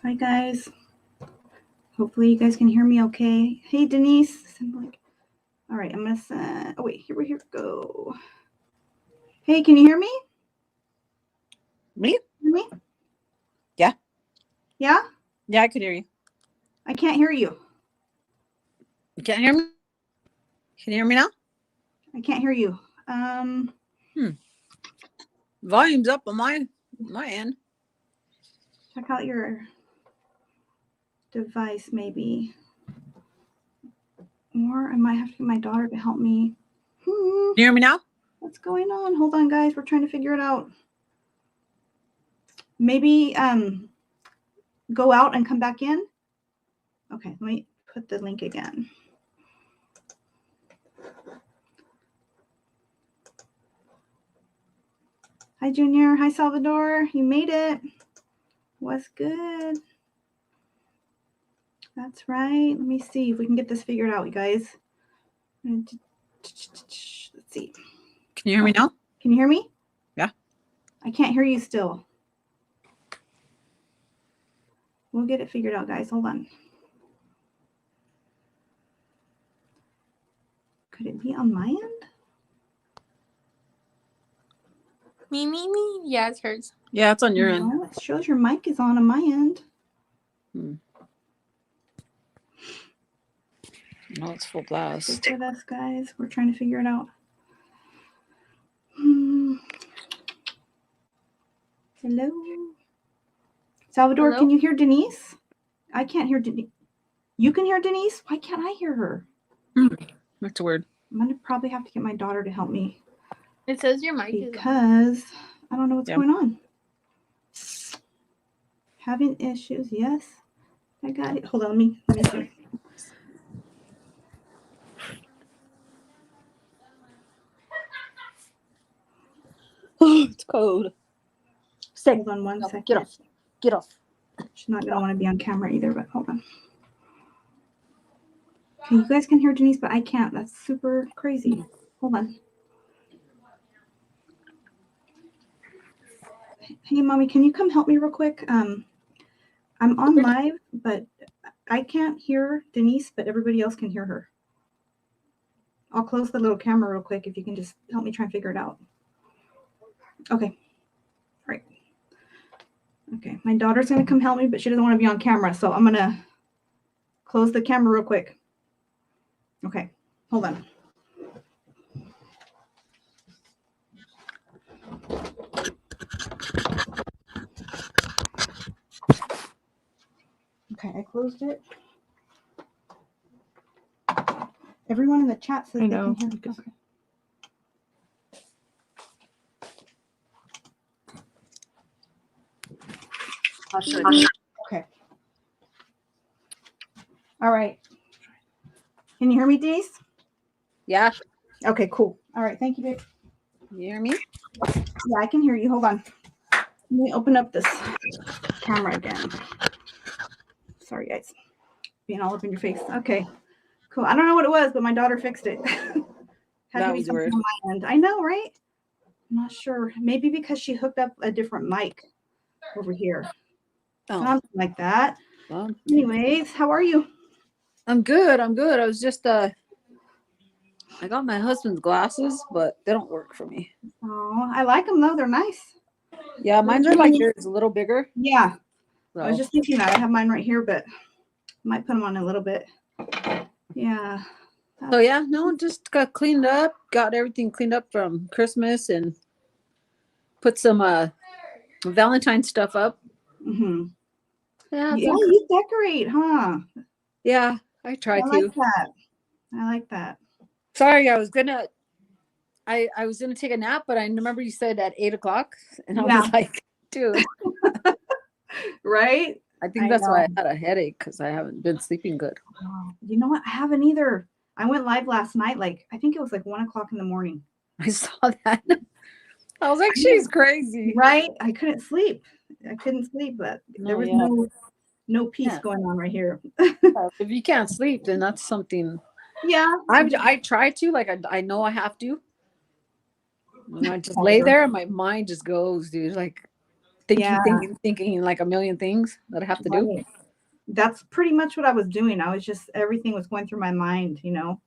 Hi guys. Hopefully you guys can hear me okay. Hey Denise. All right, I'm gonna send. Oh wait, here we go. Hey, can you hear me? Me? Hear me? Yeah. Yeah? Yeah, I could hear you. I can't hear you. You can't hear me? Can you hear me now? I can't hear you. Volume's up on my end. Check out your device maybe. Or I might have to get my daughter to help me. Can you hear me now? What's going on? Hold on, guys. We're trying to figure it out. Maybe go out and come back in. Okay, let me put the link again. Hi, Junior. Hi, Salvador. You made it. What's good? That's right. Let me see if we can get this figured out, you guys. Let's see. Can you hear me now? Can you hear me? Yeah. I can't hear you still. We'll get it figured out, guys. Hold on. Could it be on my end? Me. Yeah, it's hers. Yeah, it's on your end. It shows your mic is on my end. No, it's full blast. Stick with us, guys. We're trying to figure it out. Hello? Salvador, Hello? Can you hear Denise? I can't hear Denise. You can hear Denise? Why can't I hear her? That's weird. I'm going to probably have to get my daughter to help me. It says your mic is on. Because I don't know what's going on. Having issues, yes. I got it. Hold on, let me see. Oh, it's cold. Hold on one second. Get off. Get off. She's not going to want to be on camera either, but hold on. Okay, you guys can hear Denise, but I can't. That's super crazy. Hold on. Hey, Mommy, can you come help me real quick? I'm on live, but I can't hear Denise, but everybody else can hear her. I'll close the little camera real quick if you can just help me try and figure it out. Okay. All right. Okay, my daughter's going to come help me, but she doesn't want to be on camera, so I'm going to close the camera real quick. Okay, hold on. Okay, I closed it. Everyone in the chat says they can hear me. Okay. Okay. All right. Can you hear me, Denise? Yeah. Okay, cool. All right, thank you, babe. You hear me? Yeah, I can hear you. Hold on. Let me open up this camera again. Sorry, guys. Being all up in your face. Okay, cool. I don't know what it was, but my daughter fixed it. Had to be something on my end. I know, right? I'm not sure. Maybe because she hooked up a different mic over here. Something like that. Anyways, how are you? I'm good. I was just I got my husband's glasses, but they don't work for me. Oh, I like them though. They're nice. Yeah, mine are like yours, a little bigger. Yeah. So. I was just thinking that. I have mine right here, but I might put them on a little bit. Yeah. So yeah, no, just got cleaned up, got everything cleaned up from Christmas, and put some Valentine stuff up. Mm-hmm. Yeah, you decorate, huh? Yeah, I try to. I like that. Sorry, I was gonna take a nap, but I remember you said at 8:00, and I was like, dude. Right? I think that's why I had a headache, because I haven't been sleeping good. Oh, you know what? I haven't either. I went live last night, I think it was 1:00 in the morning. I saw that. I was like, she's crazy. Right? I couldn't sleep. But there was no peace going on right here. If you can't sleep, then that's something. Yeah. I try to, I know I have to. And I just lay there and my mind just goes, dude. Yeah. Thinking like a million things that I have to do. Right. That's pretty much what I was doing. I was just everything was going through my mind, So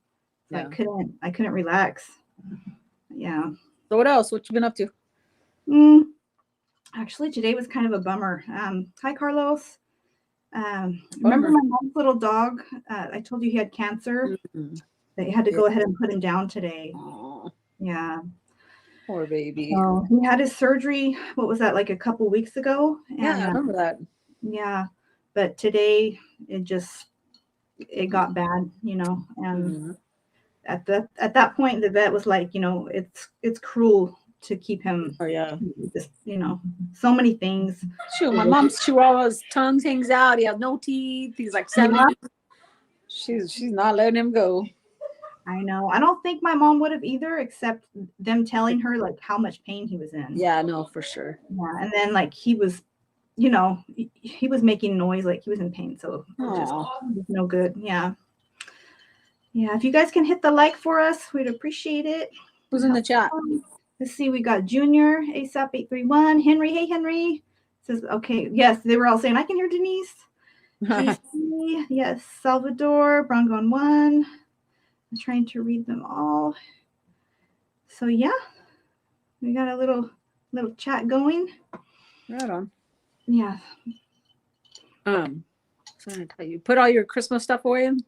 Yeah. I couldn't relax. Yeah. So what else? What you been up to? Actually, today was kind of a bummer. Hi, Carlos. Remember Bummer. my mom's little dog? I told you he had cancer. Mhm. They had to go ahead and put him down today. Aw, Yeah. poor baby. So he had his surgery. What was that, like a couple weeks ago? Yeah, I remember that. Yeah. But today it got bad, and Mhm. at that point the vet was like, it's cruel to keep him Oh yeah. just, so many things. Shoot, my mom's chihuahua's tongue hangs out. He has no teeth. He's like 7. Yeah. She's not letting him go. I know. I don't think my mom would have either, except them telling her like how much pain he was in. Yeah, no, for sure. Yeah. And then like he was, he was making noise like he was in pain. So it was no good. Yeah. Yeah. If you guys can hit the like for us, we'd appreciate it. Who's in the chat? Let's see. We got Junior, ASAP 831, Henry. Hey, Henry. Says, okay. Yes, they were all saying, I can hear Denise. Casey, yes. Salvador, Brongon 1. I'm trying to read them all. So yeah, we got a little chat going. Right on. Yeah. So I tell you, put all your Christmas stuff away in?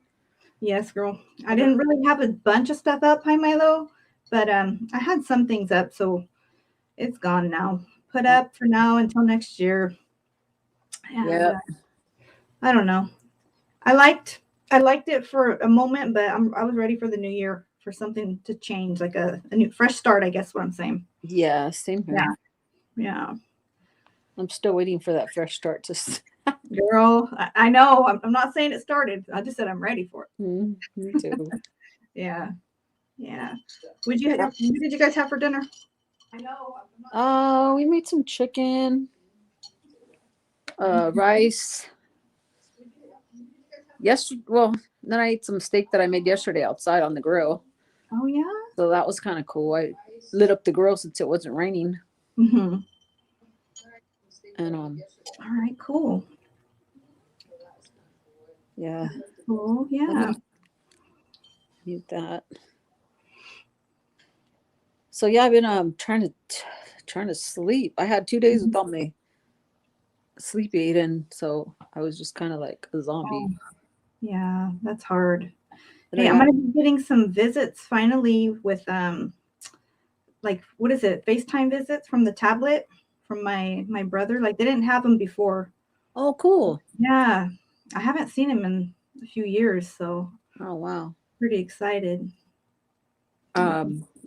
Yes, girl. I didn't really have a bunch of stuff up, hi Milo, but I had some things up, so it's gone now. Put up for now until next year. And, yeah. I don't know. I liked it for a moment, but I was ready for the new year for something to change, like a new fresh start, I guess what I'm saying. Yeah, same here. Yeah. I'm still waiting for that fresh start to girl, I know. I'm not saying it started. I just said I'm ready for it. Me too. Yeah. What did you guys have for dinner? I know. We made some chicken, rice. Then I ate some steak that I made yesterday outside on the grill. Oh yeah. So that was kind of cool. I lit up the grill since it wasn't raining. Mm-hmm. And all right, cool. Yeah. Cool. Yeah. Mute that. So yeah, I've been trying to sleep. I had 2 days without my sleep aid, and so I was just kind of like a zombie. Yeah, that's hard. Hey, I'm gonna be getting some visits finally with like what is it? FaceTime visits from the tablet from my brother. Like they didn't have them before. Oh, cool. Yeah, I haven't seen him in a few years, so. Oh wow. Pretty excited.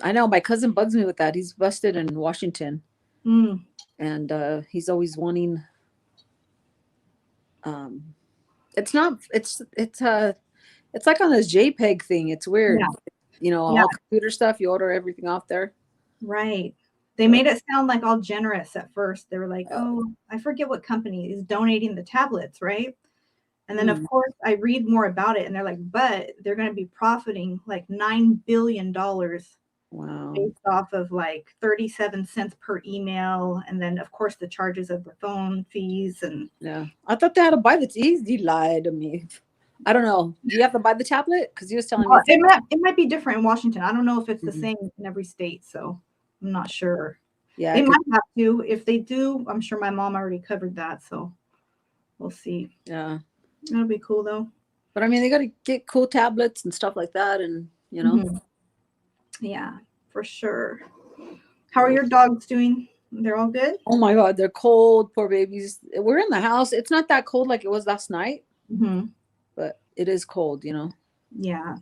I know my cousin bugs me with that. He's busted in Washington, and he's always wanting. It's like on this JPEG thing. It's weird, all computer stuff. You order everything off there, right? They made it sound like all generous at first. They were like, "Oh, I forget what company is donating the tablets, right?" And then, of course, I read more about it, and they're like, but they're going to be profiting like $9 billion based off of like 37 cents per email. And then, of course, the charges of the phone fees. And yeah, I thought they had to buy the He lied to me. I don't know. Do you have to buy the tablet? Because he was telling me. It might be different in Washington. I don't know if it's the same in every state. So I'm not sure. Yeah, they might have to. If they do, I'm sure my mom already covered that. So we'll see. Yeah. That'll be cool though. But I mean, they got to get cool tablets and stuff like that, and Yeah, for sure. How are your dogs doing? They're all good? Oh my God, they're cold, poor babies. We're in the house. It's not that cold like it was last night, but it is cold, Yeah.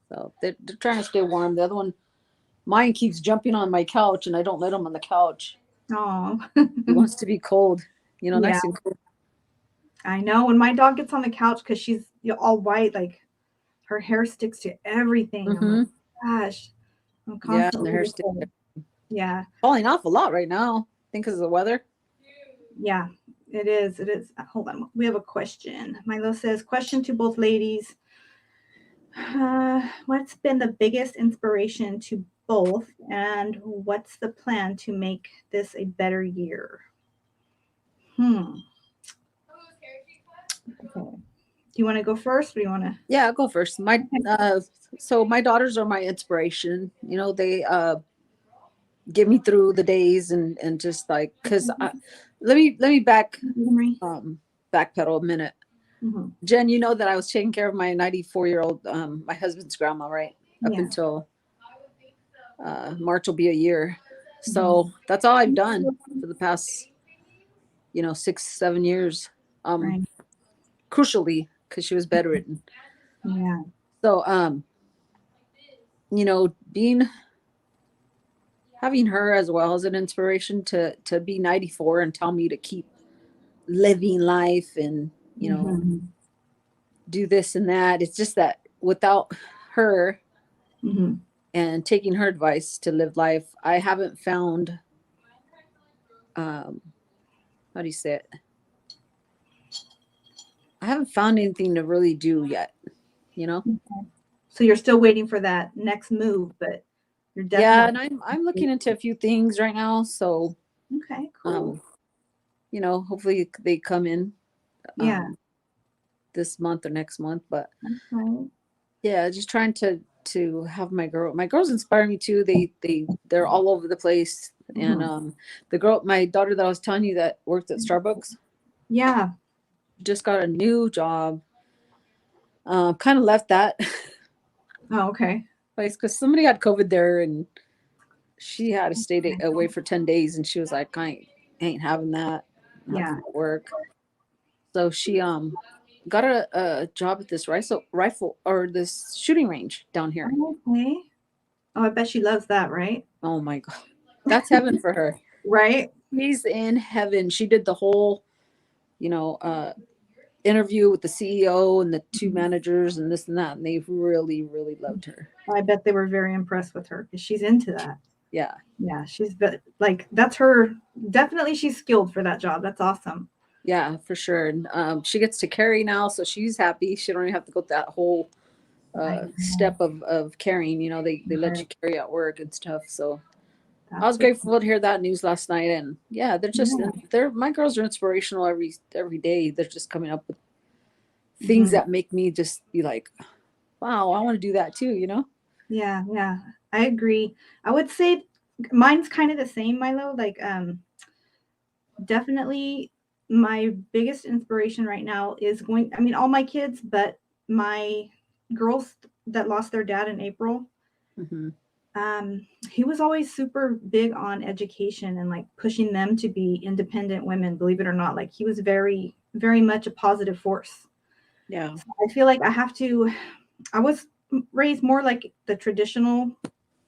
So they're trying to stay warm. The other one, mine keeps jumping on my couch, and I don't let him on the couch. Oh. He wants to be cold, nice and cool. I know when my dog gets on the couch because she's all white, like her hair sticks to everything. I'm like, gosh, I'm constantly. Yeah, falling off a lot right now. I think because of the weather. Yeah, it is. It is. Hold on, we have a question. Milo says, question to both ladies. What's been the biggest inspiration to both, and what's the plan to make this a better year? Okay. Do you want to go first, or do you want to? Yeah, I'll go first. So my daughters are my inspiration. You know, they get me through the days and just like, cause let me backpedal a minute. Mm-hmm. Jen, you know that I was taking care of my 94-year-old, my husband's grandma, right? Up Yeah. until March will be a year. So that's all I've done for the past, 6-7 years. Right. Crucially, because she was bedridden. Yeah. So having her as well as an inspiration to be 94 and tell me to keep living life and Mm-hmm. do this and that. It's just that without her Mm-hmm. and taking her advice to live life, I haven't found how do you say it? I haven't found anything to really do yet, Okay. So you're still waiting for that next move, but you're Yeah, definitely. and I'm looking into a few things right now. So Okay. Cool. hopefully they come in Yeah. this month or next month. But Right. yeah, just trying to have my girls inspire me too. They're all over the place. Mhm. And my daughter that I was telling you that worked at Starbucks Yeah. just got a new job. Kind of left that Oh, okay. place because somebody had COVID there and she had to stay away for 10 days and she was like, I ain't having that. Yeah. Work. So she got a job at this rifle or this shooting range down here. Okay. Oh, I bet she loves that, right? Oh my God. That's heaven for her. Right. She's in heaven. She did the whole, interview with the CEO and the two managers and this and that. And they really, really loved her. I bet they were very impressed with her because she's into that. Yeah. Yeah. That's her. Definitely she's skilled for that job. That's awesome. Yeah, for sure. And she gets to carry now. So she's happy. She don't even have to go through that whole step of carrying, they let you carry at work and stuff. So I was grateful to hear that news last night. And yeah, my girls are inspirational every day. They're just coming up with things that make me just be like, wow, I want to do that too, Yeah, yeah. I agree. I would say mine's kind of the same, Milo. Definitely my biggest inspiration right now is all my kids, but my girls that lost their dad in April. Mm-hmm. He was always super big on education and pushing them to be independent women, believe it or not. He was very, very much a positive force. Yeah. So I feel like I was raised more like the traditional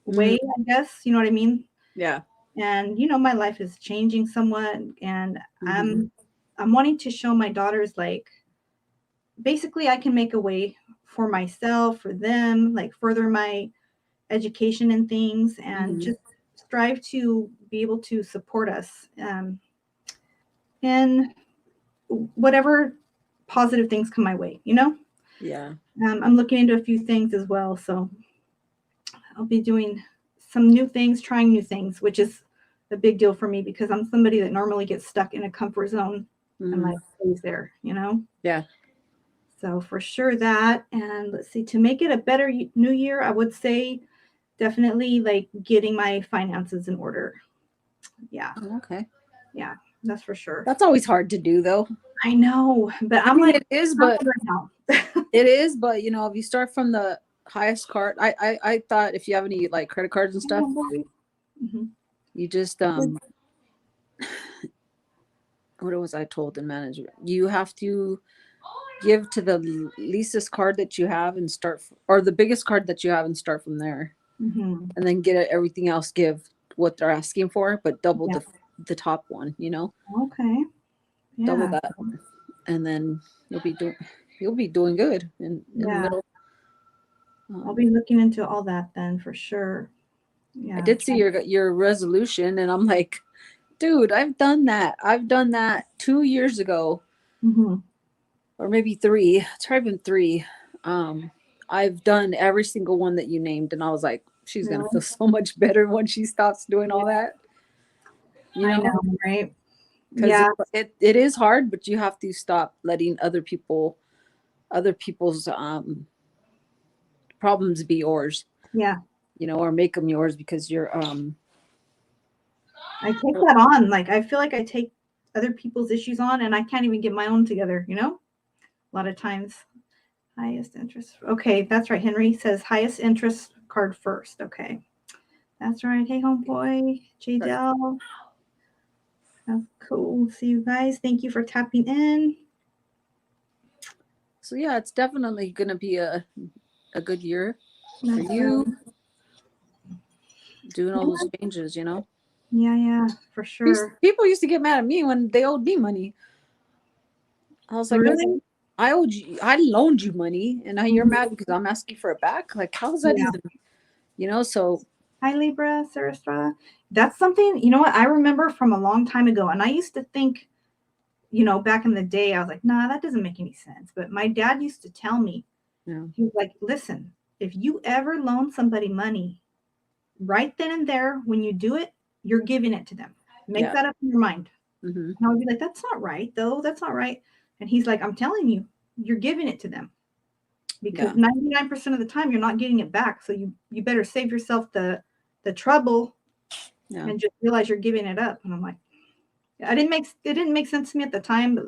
way, I guess. You know what I mean? Yeah. And my life is changing somewhat, and I'm wanting to show my daughters basically I can make a way for myself, for them, further my education and things, and just strive to be able to support us in whatever positive things come my way, Yeah. I'm looking into a few things as well, so I'll be doing some new things, trying new things, which is a big deal for me because I'm somebody that normally gets stuck in a comfort zone and stays there, Yeah. So for sure that. And let's see, to make it a better new year, I would say definitely getting my finances in order. Yeah. Okay. Yeah, that's for sure. That's always hard to do though. I know, but it is, but it is, but if you start from the highest card, I thought if you have any credit cards and stuff, you just what was I told the manager? You have to give to the leastest card that you have and or the biggest card that you have and start from there, and then get everything else. Give what they're asking for, but double the top one. Okay. Yeah. Double that, and then you'll be doing good in the middle. I'll be looking into all that then for sure. Yeah. I did see your resolution, and I'm like, dude, I've done that. I've done that 2 years ago, or maybe 3. It's probably been 3. I've done every single one that you named, and I was like, she's gonna feel so much better when she stops doing all that. I know, right? because Yeah. it is hard, but you have to stop letting other people's problems be yours, Yeah. or make them yours because you're I take that on. Like, I feel like I take other people's issues on and I can't even get my own together, A lot of times. Highest interest. Okay, that's right. Henry says highest interest card first. Okay. That's right. Hey, homeboy. J Dell. That's cool. See you guys. Thank you for tapping in. So yeah, it's definitely gonna be a good year for That's you doing all those changes, Yeah, for sure. People used to get mad at me when they owed me money. I was like, Really? I loaned you money, and now you're mad because I'm asking for it back. Like, how is that even? So. Hi, Libra, Sarastra. That's something, you know what, I remember from a long time ago. And I used to think, back in the day, I was like, nah, that doesn't make any sense. But my dad used to tell me, he was like, listen, if you ever loan somebody money, right then and there, when you do it, you're giving it to them. Make that up in your mind. Mm-hmm. And I would be like, that's not right, though. That's not right. And he's like, I'm telling you, you're giving it to them. Because 99% of the time, you're not getting it back. So you better save yourself the trouble and just realize you're giving it up. And I'm like, it didn't make sense to me at the time, but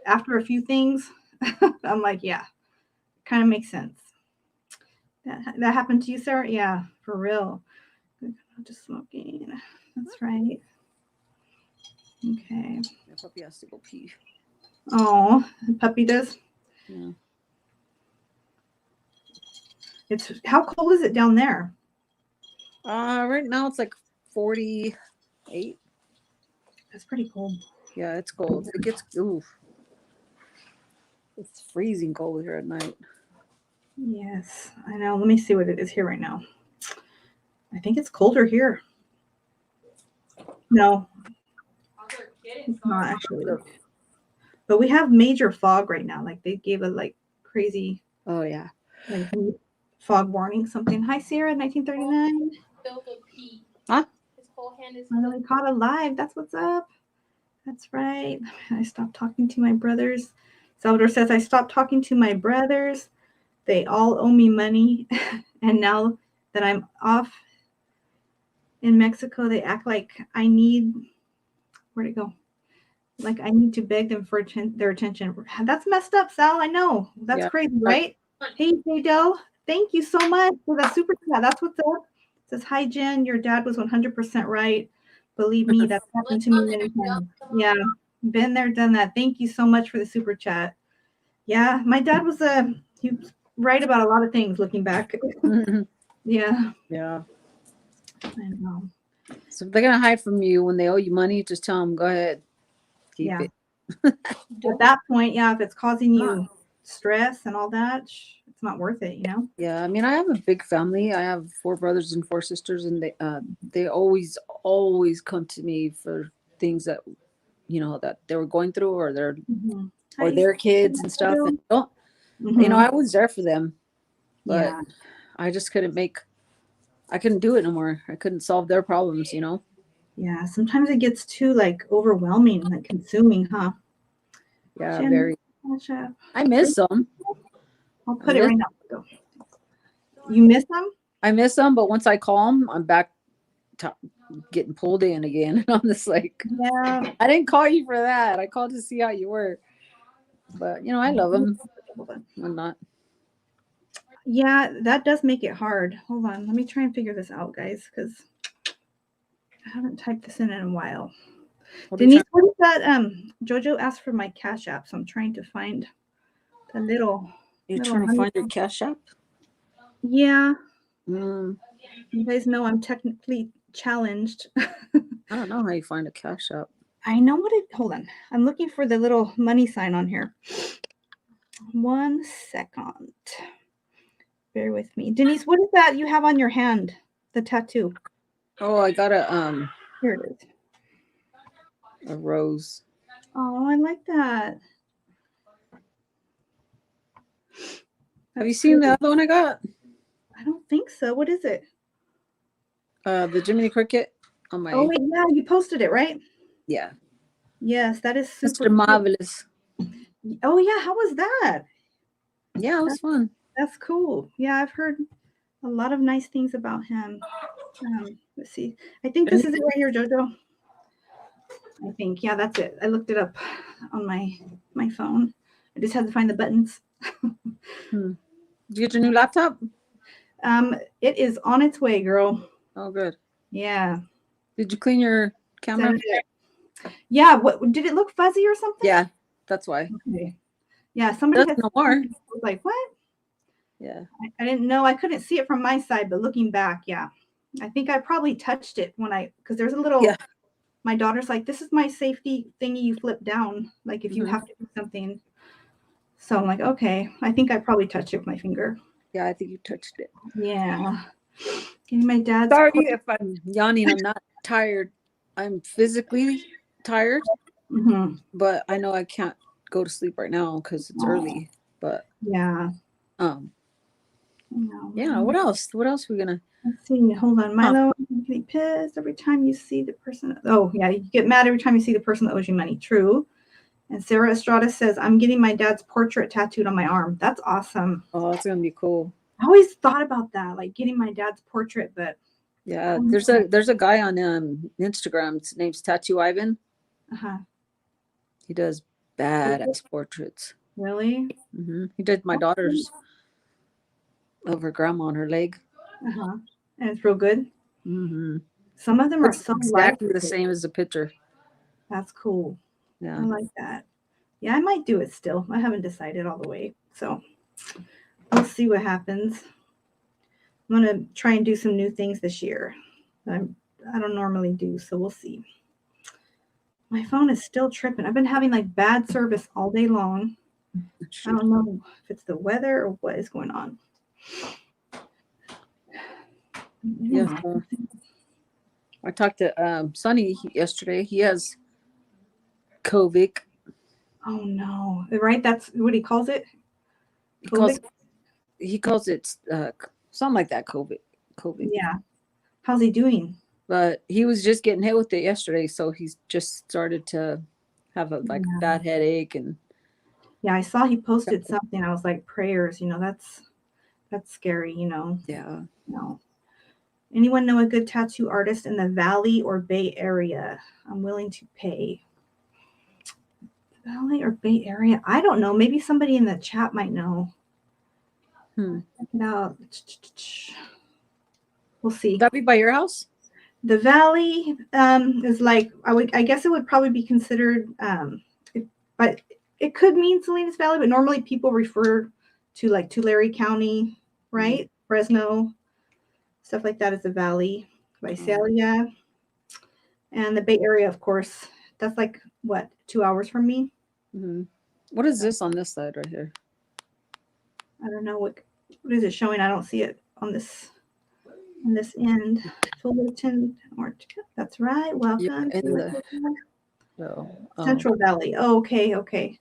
after a few things, I'm like, yeah, kind of makes sense. That happened to you, Sarah? Yeah, for real. Just smoking. That's right. Okay. The puppy has to go pee. Oh, the puppy does? Yeah. How cold is it down there? Right now it's like 48. That's pretty cold. Yeah, it's cold. It gets it's freezing cold here at night. Yes, I know. Let me see what it is here right now. I think it's colder here. No, it's not actually. But we have major fog right now. Like they gave a crazy. Oh yeah. Like fog warning something. Hi Sierra, 1939. Huh? His whole hand is Finally caught alive. That's what's up. That's right. I stopped talking to my brothers. Salvador says I stopped talking to my brothers. They all owe me money, and now that I'm off in Mexico, they act like I need. Where'd it go? Like I need to beg them for their attention. That's messed up, Sal. I know. That's crazy, right? Hey, Jadel, thank you so much for that super chat. That's what's up. It says, hi, Jen. Your dad was 100% right. Believe me, that's happened to me many times. Yeah, been there, done that. Thank you so much for the super chat. Yeah, my dad was he was right about a lot of things looking back. Yeah. Yeah. I know. So if they're gonna hide from you when they owe you money, just tell them, go ahead, keep it. At that point, yeah, if it's causing you stress and all that, it's not worth it, Yeah, I mean, I have a big family. I have 4 brothers and 4 sisters, and they always come to me for things that that they were going through, or their kids and stuff. And I was there for them, but I just I couldn't do it no more. I couldn't solve their problems, Yeah, sometimes it gets too overwhelming, consuming, huh? Yeah, Jen, very. I miss them. I'll put it right now. Go. You miss them? I miss them, but once I call them, I'm back getting pulled in again. And I'm just like, yeah, I didn't call you for that. I called to see how you were. But I love them. I'm not. Yeah, that does make it hard. Hold on, let me try and figure this out, guys, because I haven't typed this in a while. Denise, what is that? Jojo asked for my Cash App, so I'm trying to find the little. You're trying to find your Cash App? Yeah. You guys know I'm technically challenged. I don't know how you find a Cash App. I know what it. Hold on, I'm looking for the little money sign on here. 1 second. Bear with me. Denise, what is that you have on your hand? The tattoo. Oh, I got a Here it is. A rose. Oh, I like that. Have you seen the other one I got? I don't think so. What is it? The Jiminy Cricket on my. Oh wait, yeah, you posted it, right? Yeah. Yes, that is super Mr. cool. Marvelous. Oh yeah, how was that? Yeah, it was fun. That's cool. Yeah, I've heard a lot of nice things about him. Let's see. I think this is it right here, Jojo. I think, yeah, that's it. I looked it up on my phone. I just had to find the buttons. Did you get your new laptop? It is on its way, girl. Oh, good. Yeah. Did you clean your camera? Send it. Yeah. What did it look fuzzy or something? Yeah, that's why. Okay. Yeah, somebody Doesn't had no more. was like, what? Yeah. I didn't know. I couldn't see it from my side, but looking back, yeah. I think I probably touched it because there's a little. Yeah. My daughter's like, this is my safety thingy you flip down, like if you Mhm. have to do something. So I'm like, okay. I think I probably touched it with my finger. Yeah, I think you touched it. Yeah. Getting my dad's. Sorry if I'm yawning. I'm not tired. I'm physically tired, Mhm. but I know I can't go to sleep right now because it's early. But Yeah. yeah. What else? What else are we gonna? Let's see. Hold on, Milo. I'm getting pissed every time you see the person. Oh yeah, you get mad every time you see the person that owes you money. True. And Sarah Estrada says, I'm getting my dad's portrait tattooed on my arm. That's awesome. Oh, that's gonna be cool. I always thought about that, like getting my dad's portrait, but Yeah, there's a guy on Instagram. His name's Tattoo Ivan. He does badass portraits. Really? He did my daughter's of her grandma on her leg. And it's real good. Mm-hmm. Some of them are so exactly the same as the picture. That's cool. Yeah, I like that. Yeah, I might do it still. I haven't decided all the way, so we'll see what happens. I'm gonna try and do some new things this year. I don't normally do, so we'll see. My phone is still tripping. I've been having like bad service all day long. I don't know if it's the weather or what is going on. Yeah. I talked to Sonny yesterday. He has COVID. Oh no! Right? That's what he calls it. He calls it something like that. COVID. Yeah. How's he doing? But he was just getting hit with it yesterday, so he's just started to have a bad headache and. Yeah, I saw he posted something. I was like, prayers. That's scary. Yeah. No. Anyone know a good tattoo artist in the Valley or Bay Area? I'm willing to pay. Valley or Bay Area? I don't know. Maybe somebody in the chat might know. Check it out. We'll see. That be by your house? The Valley is like I guess it would probably be considered, but it could mean Salinas Valley. But normally people refer to like Tulare County, right? Fresno, stuff like that is the Valley. Visalia, and the Bay Area, of course. That's like what 2 hours from me. What is this on this side right here? I don't know what is it showing. I don't see it on this end. Fullerton, that's right. Welcome to Central Valley. Oh, okay.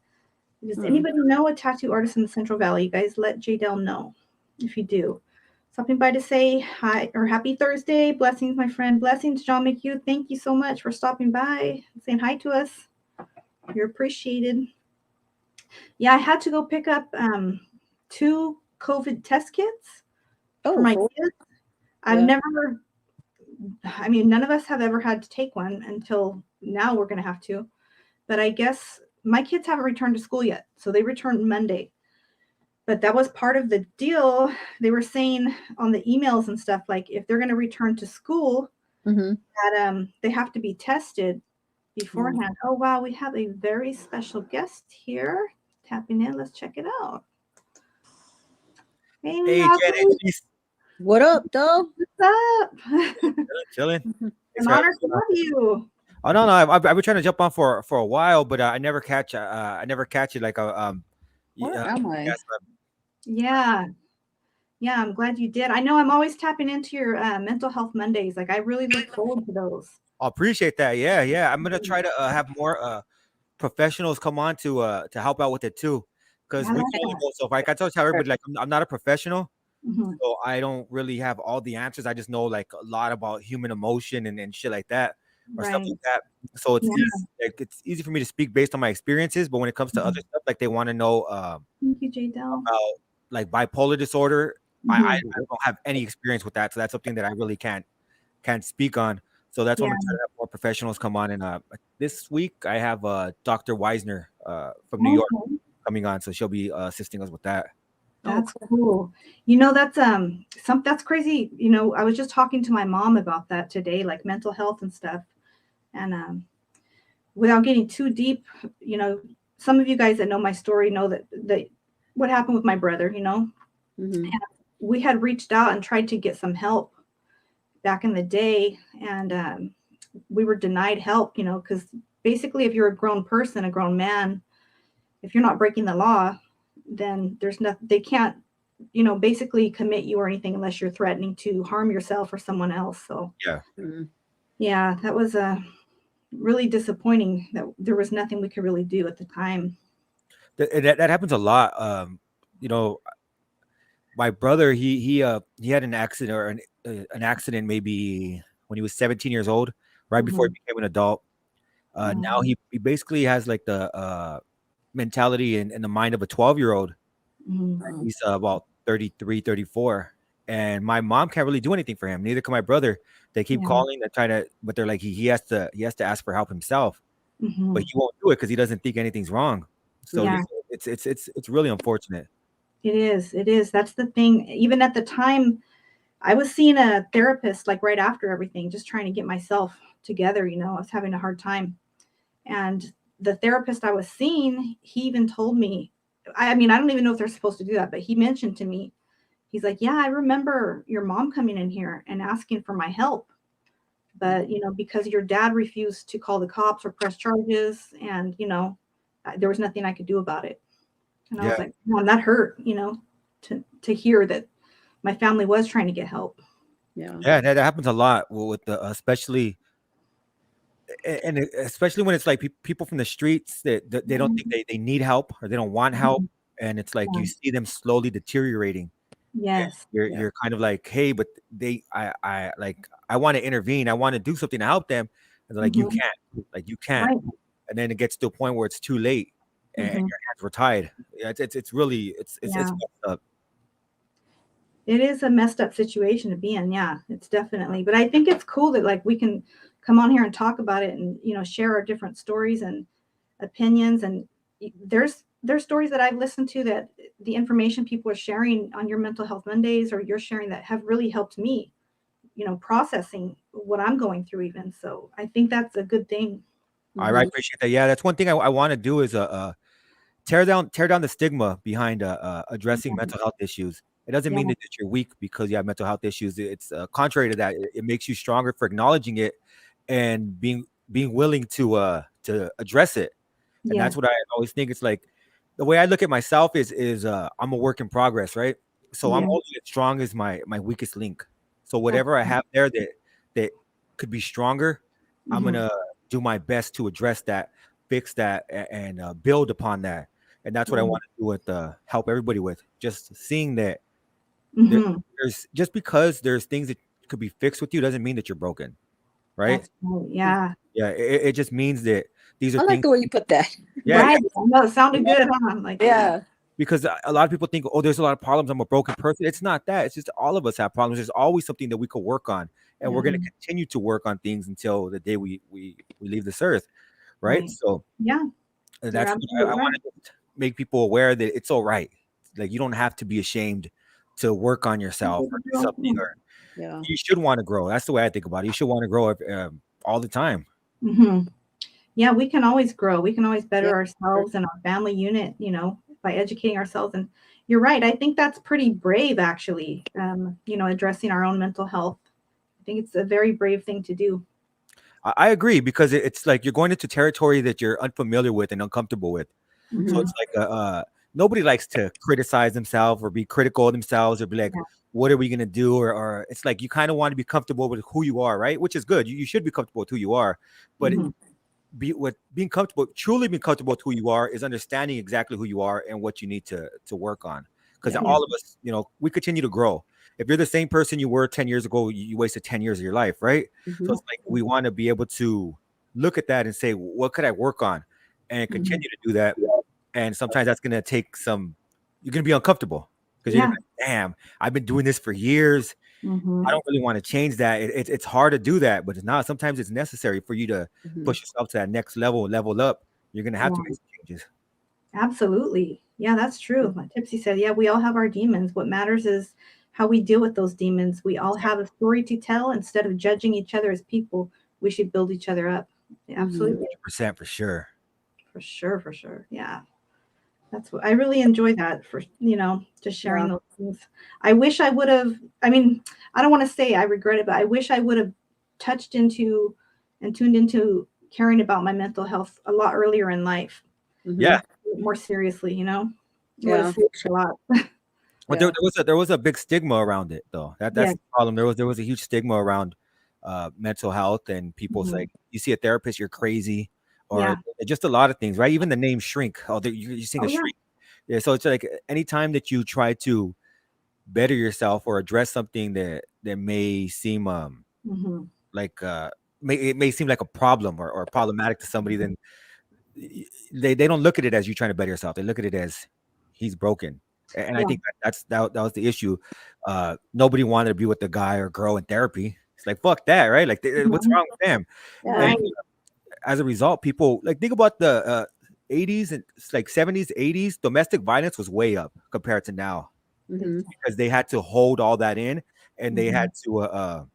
Does anybody know a tattoo artist in the Central Valley? You guys let Jadelle know if you do. Stopping by to say hi or happy Thursday. Blessings, my friend. Blessings, John McHugh. Thank you so much for stopping by and saying hi to us. You're appreciated. Yeah, I had to go pick up 2 COVID test kits for my kids. None of us have ever had to take one until now. We're going to have to. But I guess my kids haven't returned to school yet. So they returned Monday. But that was part of the deal. They were saying on the emails and stuff, like if they're going to return to school, that they have to be tested beforehand. Oh, wow. We have a very special guest here tapping in. Let's check it out. Hey, Jenny. What up, though? What's up? Chilling. An honor to have you. Oh no, I've been trying to jump on for a while, but I never catch it. Like Where am I? Yeah, I'm glad you did. I know I'm always tapping into your mental health Mondays. Like I really look forward to those. I appreciate that. Yeah. I'm gonna try to have more professionals come on to help out with it too, because we can't go so far. Like I told everybody, like I'm not a professional. So I don't really have all the answers. I just know like a lot about human emotion and shit like that. or stuff Right. like that. So it's Yeah. easy, like, it's easy for me to speak based on my experiences. But when it comes to other stuff, like they want to know Thank you, Jadel. about like bipolar disorder, I don't have any experience with that, so that's something that I really can't speak on. So that's why I'm Yeah. gonna try to have more professionals come on. And this week I have Dr. Weisner from New York Okay. coming on, so she'll be assisting us with that. That's cool. You know, that's crazy. You know, I was just talking to my mom about that today, like mental health and stuff. And without getting too deep, you know, some of you guys that know my story know that what happened with my brother, you know. Mhm. And we had reached out and tried to get some help back in the day, and we were denied help, you know, because basically if you're a grown person, a grown man, if you're not breaking the law, then there's nothing, they can't, you know, basically commit you or anything unless you're threatening to harm yourself or someone else. So Yeah. Mhm. yeah, that was really disappointing that there was nothing we could really do at the time. That happens a lot. You know, my brother, he had an accident or an accident maybe when he was 17 years old, right before he became an adult. Now he basically has like the mentality and the mind of a 12-year-old. He's about 33, 34. And my mom can't really do anything for him. Neither can my brother. They keep Yeah. calling and trying to, but they're like, he has to ask for help himself, but Mhm. he won't do it because he doesn't think anything's wrong. So Yeah. it's really unfortunate. It is. It is. That's the thing. Even at the time, I was seeing a therapist like right after everything, just trying to get myself together. You know, I was having a hard time. And the therapist I was seeing, he even told me, I mean, I don't even know if they're supposed to do that, but he mentioned to me, he's like, yeah, I remember your mom coming in here and asking for my help. But, you know, because your dad refused to call the cops or press charges, and, you know, there was nothing I could do about it. And I was Yeah. like, man, that hurt, you know, to hear that my family was trying to get help. Yeah. Yeah, that happens a lot with the especially and especially when it's like people from the streets that they don't think they need help or they don't want help, and it's like Yeah. you see them slowly deteriorating. Yes. You're kind of like, hey, but I like I want to intervene, I want to do something to help them, and they're like, you can't, Right. and then it gets to a point where it's too late, and your hands were tied. Yeah, it's really it's Yeah. messed up. It is a messed up situation to be in. Yeah, it's definitely. But I think it's cool that like we can come on here and talk about it and, you know, share our different stories and opinions. And there's stories that I've listened to that the information people are sharing on your mental health Mondays or you're sharing that have really helped me, you know, processing what I'm going through even. So I think that's a good thing. I Mhm. appreciate that. Yeah, that's one thing I want to do is tear down the stigma behind addressing mental health issues. It doesn't Yeah. mean that you're weak because you have mental health issues. It's contrary to that. It makes you stronger for acknowledging it and being willing to address it. And Yeah. that's what I always think. It's like the way I look at myself is I'm a work in progress, right? So I'm Yeah. only as strong as my weakest link. So whatever I have there that could be stronger, I'm gonna do my best to address that, fix that, and build upon that. And that's what I want to do with help everybody with. Just seeing that there's just because there's things that could be fixed with you doesn't mean that you're broken, right? That's right. Yeah. Yeah, it just means that these are I like things. the way you put that. Yeah, Right. No, it sounded good, huh? Like, Yeah. because a lot of people think, oh, there's a lot of problems, I'm a broken person. It's not that. It's just all of us have problems. There's always something that we could work on, and we're going to continue to work on things until the day we leave this earth, right? Right. So Yeah. that's You're what absolutely I right. want to make people aware that it's all right. Like you don't have to be ashamed to work on yourself or do something, or Yeah. you should want to grow. That's the way I think about it. You should want to grow all the time. Yeah, we can always grow. We can always better Yeah. ourselves and our family unit, you know, by educating ourselves. And you're right. I think that's pretty brave, actually, you know, addressing our own mental health. I think it's a very brave thing to do. I agree because it's like you're going into territory that you're unfamiliar with and uncomfortable with. So it's like nobody likes to criticize themselves or be critical of themselves or be like, Yeah. what are we gonna do? Or it's like you kind of want to be comfortable with who you are, right? Which is good. You should be comfortable with who you are, but being comfortable, truly being comfortable with who you are is understanding exactly who you are and what you need to work on. Because Yeah. all of us, you know, we continue to grow. if you're the same person you were 10 years ago, you wasted 10 years of your life, right? So Mhm. it's like we want to be able to look at that and say, what could I work on, and continue to do that. And sometimes that's gonna take some. You're gonna be uncomfortable because you're Yeah. gonna be like, damn, I've been doing this for years. Mhm. I don't really want to change that. It's hard to do that, but it's not. Sometimes it's necessary for you to Mhm. push yourself to that next level, level up. You're gonna have to Yeah. make some changes. Absolutely. Yeah, that's true. Like Tipsy said, yeah, we all have our demons. What matters is how we deal with those demons. We all have a story to tell. Instead of judging each other as people, we should build each other up. Yeah, absolutely. 100% for sure. For sure, for sure. Yeah. That's what I really enjoy that for, just sharing Yeah. those things. I wish I would have, I mean, I don't want to say I regret it, but I wish I would have touched into and tuned into caring about my mental health a lot earlier in life, Mhm. Yeah. more seriously, It would Yeah, have saved a lot. But Yeah. there was a big stigma around it though. That's Yeah. the problem. There was a huge stigma around mental health, and people's Mhm. like, you see a therapist, you're crazy, or Yeah. just a lot of things, right? Even the name shrink. Oh, you seeing Oh, a yeah. shrink. Yeah. So it's like anytime that you try to better yourself or address something that may seem Mhm. like it may seem like a problem or problematic to somebody, then they don't look at it as you trying to better yourself. They look at it as he's broken. And I Yeah. think that was the issue. Nobody wanted to be with the guy or girl in therapy. It's like, fuck that, right? Like, what's Mhm. wrong with them? Yeah. Right. And as a result, people like think about the 80s and like 70s, 80s. Domestic violence was way up compared to now Mhm. because they had to hold all that in, and they had Mhm. to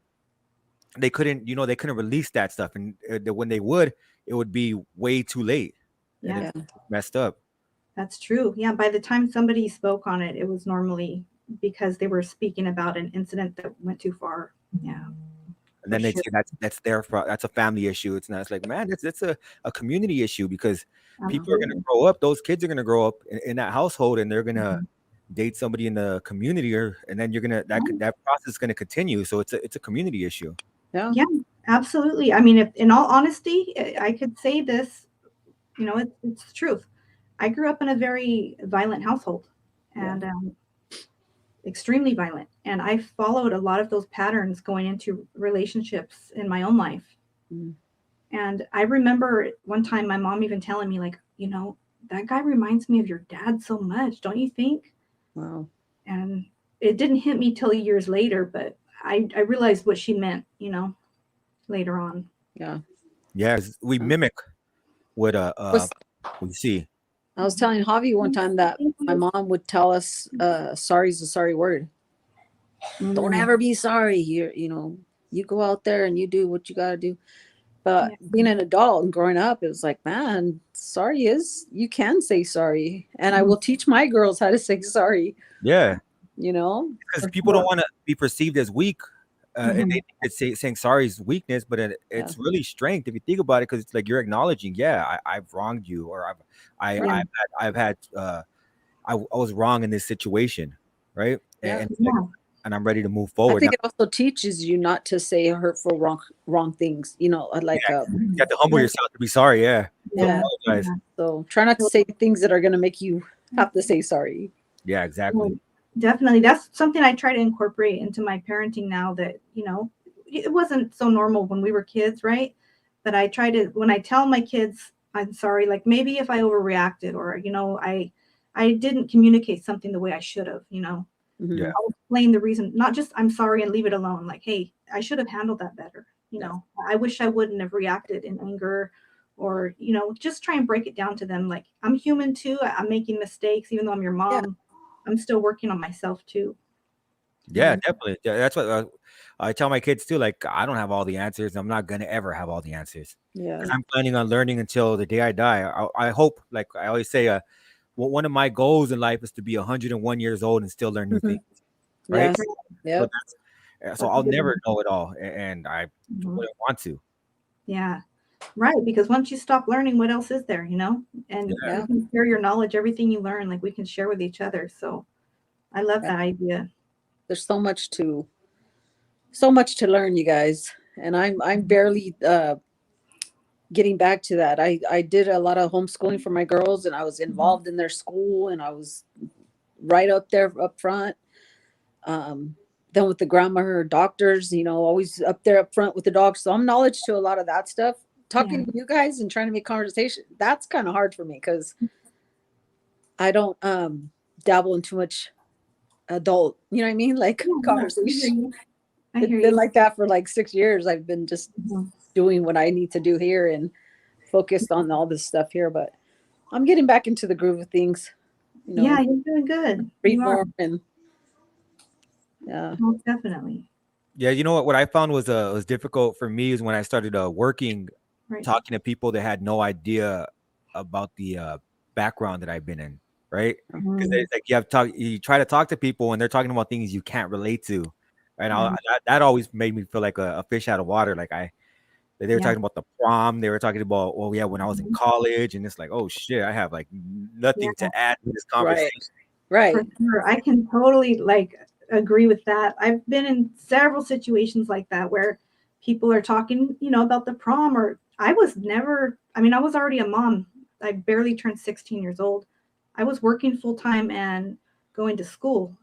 they couldn't, they couldn't release that stuff, and when they would, it would be way too late, and Yeah, it's messed up. that's true. Yeah, by the time somebody spoke on it, it was normally because they were speaking about an incident that went too far. Yeah, And for then they sure. say that's a family issue. It's not. It's like, man, it's a community issue, because people are gonna Absolutely. grow up. Those kids are gonna grow up in that household, and they're gonna Mhm. date somebody in the community, and then you're gonna that process is gonna continue. So it's a community issue. Yeah. Yeah, absolutely. I mean, if in all honesty, I could say this, it's the truth. I grew up in a very violent household, Yeah. and extremely violent, and I followed a lot of those patterns going into relationships in my own life. Mm. And I remember one time my mom even telling me, like, that guy reminds me of your dad so much, don't you think? Wow. And it didn't hit me till years later, but I realized what she meant, later on. Yeah. Yeah, we mimic what Was we see. I was telling Javi one time that my mom would tell us, sorry is a sorry word. Don't Mm, ever be sorry. You go out there and you do what you got to do. But yeah. being an adult and growing up, it was like, man, sorry you can say sorry. And I will teach my girls how to say sorry, Yeah, for because people don't sure. want to be perceived as weak, and Mhm. they think that saying sorry is weakness, but Yeah. it's really strength if you think about it, because it's like you're acknowledging, yeah, I've wronged you, or Yeah. I've had I was wrong in this situation, right? Yeah. And it's like, Yeah. and I'm ready to move I forward now. think it also teaches you not to say hurtful, wrong things, like, You have to humble Yeah. yourself to be sorry. Yeah, to yeah. apologize. Yeah. So try not to say things that are going to make you have to say sorry. Yeah, exactly. Well, definitely. That's something I try to incorporate into my parenting now that, it wasn't so normal when we were kids, right? But I try to, when I tell my kids, I'm sorry, like maybe if I overreacted or, I didn't communicate something the way I should have, Mhm. Yeah. I'll explain the reason, not just I'm sorry and leave it alone. Like, hey, I should have handled that better. Yeah. I wish I wouldn't have reacted in anger or, just try and break it down to them. Like, I'm human too. I'm making mistakes, even though I'm your mom. I'm still working on myself too. Yeah, definitely. Yeah, that's what I tell my kids too. Like, I don't have all the answers. I'm not gonna ever have all the answers, Yeah. because I'm planning on learning until the day I die. I hope, like I always say, one of my goals in life is to be 101 years old and still learn new Mhm. things. Right. Yes. So Yep. That's so a I'll good never one. know it all, and I Mhm. wouldn't want to. Yeah. Right. Because once you stop learning, what else is there, And Yeah. you can share your knowledge, everything you learn, like we can share with each other. So I love Yeah. that idea. There's so much to learn, you guys. And I'm barely getting back to that. I did a lot of homeschooling for my girls, and I was involved in their school, and I was right up there up front. then with the grandma, her doctors, always up there up front with the dogs. So I'm knowledge to a lot of that stuff. Talking to you guys and trying to make conversation, that's kind of hard for me because I don't dabble in too much adult, you know what I mean? Like conversation. I It's hear been you. like that for like 6 years. I've been just doing what I need to do here and focused on all this stuff here, but I'm getting back into the groove of things. Yeah, you're doing good. Read You are. more and yeah. Most definitely. Yeah, you know what? What I found was difficult for me is when I started working, Right. talking to people that had no idea about the background that I've been in, right? Because Mhm. like you try to talk to people and they're talking about things you can't relate to, and Yeah. that always made me feel like a fish out of water. Like they were Yeah. talking about the prom, they were talking about, oh yeah, when I was in college, and it's like, oh shit, I have like nothing Yeah. to add to this Right. conversation. Right. For sure. I can totally agree with that. I've been in several situations like that where people are talking, about the prom, or I was already a mom. I barely turned 16 years old. I was working full time and going to school.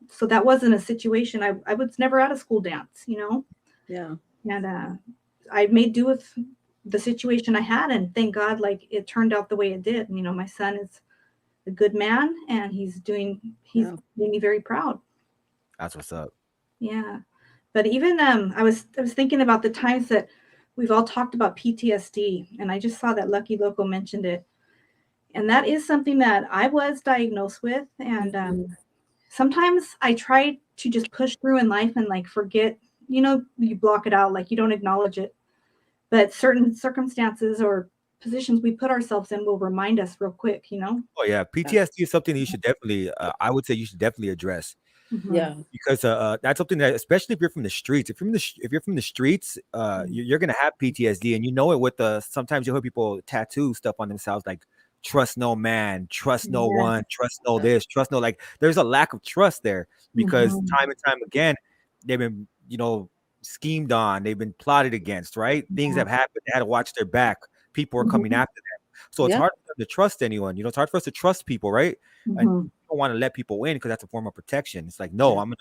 So that wasn't a situation. I was never at a school dance, Yeah. and I made do with the situation I had, and thank God, it turned out the way it did. My son is a good man, and he's Yeah. made me very proud. That's what's up. Yeah. But even I was thinking about the times that we've all talked about PTSD, and I just saw that Lucky Loco mentioned it. And that is something that I was diagnosed with, and sometimes I try to just push through in life and forget, you block it out, you don't acknowledge it. But certain circumstances or positions we put ourselves in will remind us real quick. Oh yeah, PTSD is something that you should definitely, I would say you should definitely address. Mhm. Yeah. Because that's something that, especially if you're from the streets, if you're from the streets, you're gonna have PTSD, and you know it with the. Sometimes you'll hear people tattoo stuff on themselves like "trust no man," "trust no Yeah. one," "trust no this," "trust no." Like there's a lack of trust there because Mhm. time and time again they've been schemed on, they've been plotted against, right? Things Yeah. have happened. They had to watch their back. People are coming Mhm. after them, so it's Yeah. hard for them to trust anyone. It's hard for us to trust people, right? And Mhm. you don't want to let people in because that's a form of protection. It's like, no, Yeah. I'm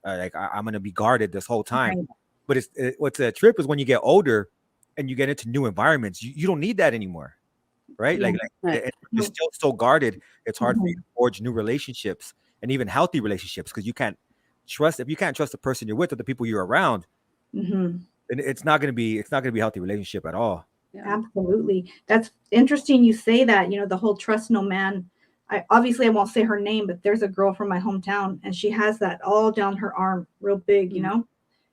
gonna I'm gonna be guarded this whole time. Right. But what's a trip is when you get older and you get into new environments, you don't need that anymore, right? Yeah. Right. You're still so guarded. It's hard for you Mhm. to forge new relationships and even healthy relationships because you can't trust. If you can't trust the person you're with or the people you're around, Mhm. then it's not gonna be a healthy relationship at all. Yeah. Absolutely. That's interesting you say that, the whole trust no man. I won't say her name, but there's a girl from my hometown, and she has that all down her arm, real big, Mhm.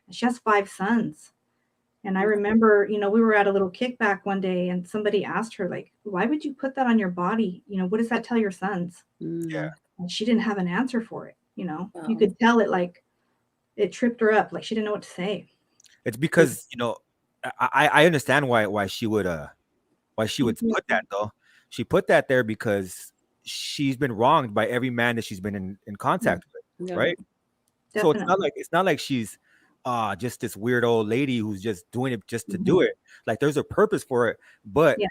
And she has 5 sons. And I Mhm. remember, we were at a little kickback one day, and somebody asked her, why would you put that on your body? What does that tell your sons? Yeah. And she didn't have an answer for it. You Wow. could tell it tripped her up. She didn't know what to say. It's because I understand why she would put that though. She put that there because she's been wronged by every man that she's been in contact with, Yeah. right? So Definitely. it's not like she's just this weird old lady who's just doing it just to do Mhm. it. Like there's a purpose for it, but Yeah.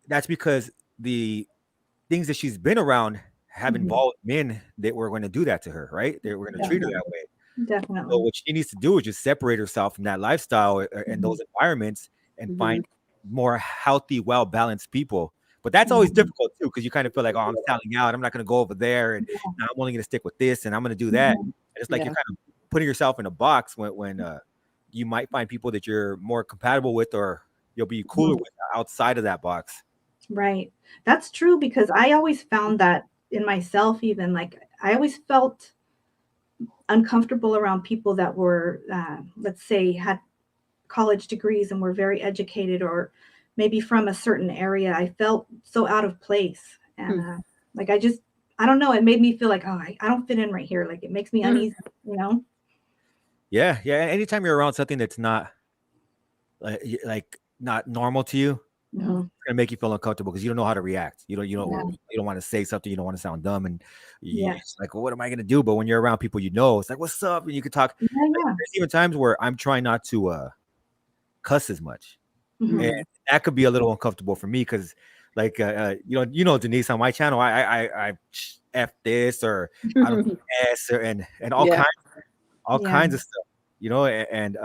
that's because the things that she's been around have Mhm. involved men that were going to do that to her, right? They were going to treat her that way. So Definitely. what she needs to do is just separate herself from that lifestyle and those environments and Mhm. find more healthy, well-balanced people. But that's always Mhm. difficult too, because you kind of feel like, oh, I'm selling out. I'm not going to go over there, and now I'm only going to stick with this, and I'm going to do that. Mhm. And it's like Yeah. you're kind of putting yourself in a box when you might find people that you're more compatible with, or you'll be cooler with outside of that box. Right. That's true, because I always found that in myself, even I always felt uncomfortable around people that were, let's say, had college degrees and were very educated, or maybe from a certain area. I felt so out of place. And I don't know, it made me feel like, oh, I don't fit in right here. It makes me uneasy, you know? Yeah, yeah. Anytime you're around something that's not not normal to you, Mhm. it's gonna make you feel uncomfortable because you don't know how to react. Yeah. You don't want to say something. You don't want to sound dumb, and Yeah. it's like, well, what am I gonna do? But when you're around people, it's like, what's up? And you can talk. Yeah. Like, Yeah. there's even times where I'm trying not to cuss as much, and Mhm. that could be a little uncomfortable for me because, Denise, on my channel, I f this or I don't S and all Yeah. kinds. all Yeah. kinds of stuff, and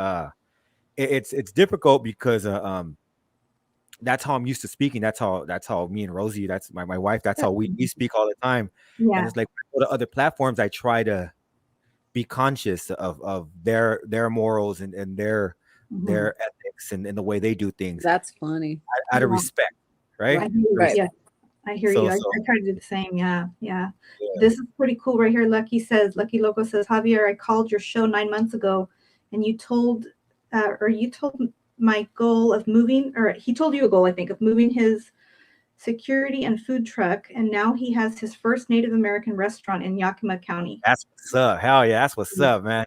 it's difficult because that's how I'm used to speaking. That's how me and Rosie, that's my wife, that's how we speak all the time. And Yeah. it's like when I go to other platforms, I try to be conscious of their morals and their ethics and the way they do things That's funny. out of Yeah. respect, I right? hear you. Right. Yeah, I hear So- you. I so- try to do the same. Yeah. Yeah. This is pretty cool right here. Lucky Loco says, Javier, I called your show 9 months ago, and you told my goal of moving, or he told you a goal, I think, of moving his security and food truck, and now he has his first Native American restaurant in Yakima County. That's what's up. Hell yeah, that's what's up, man.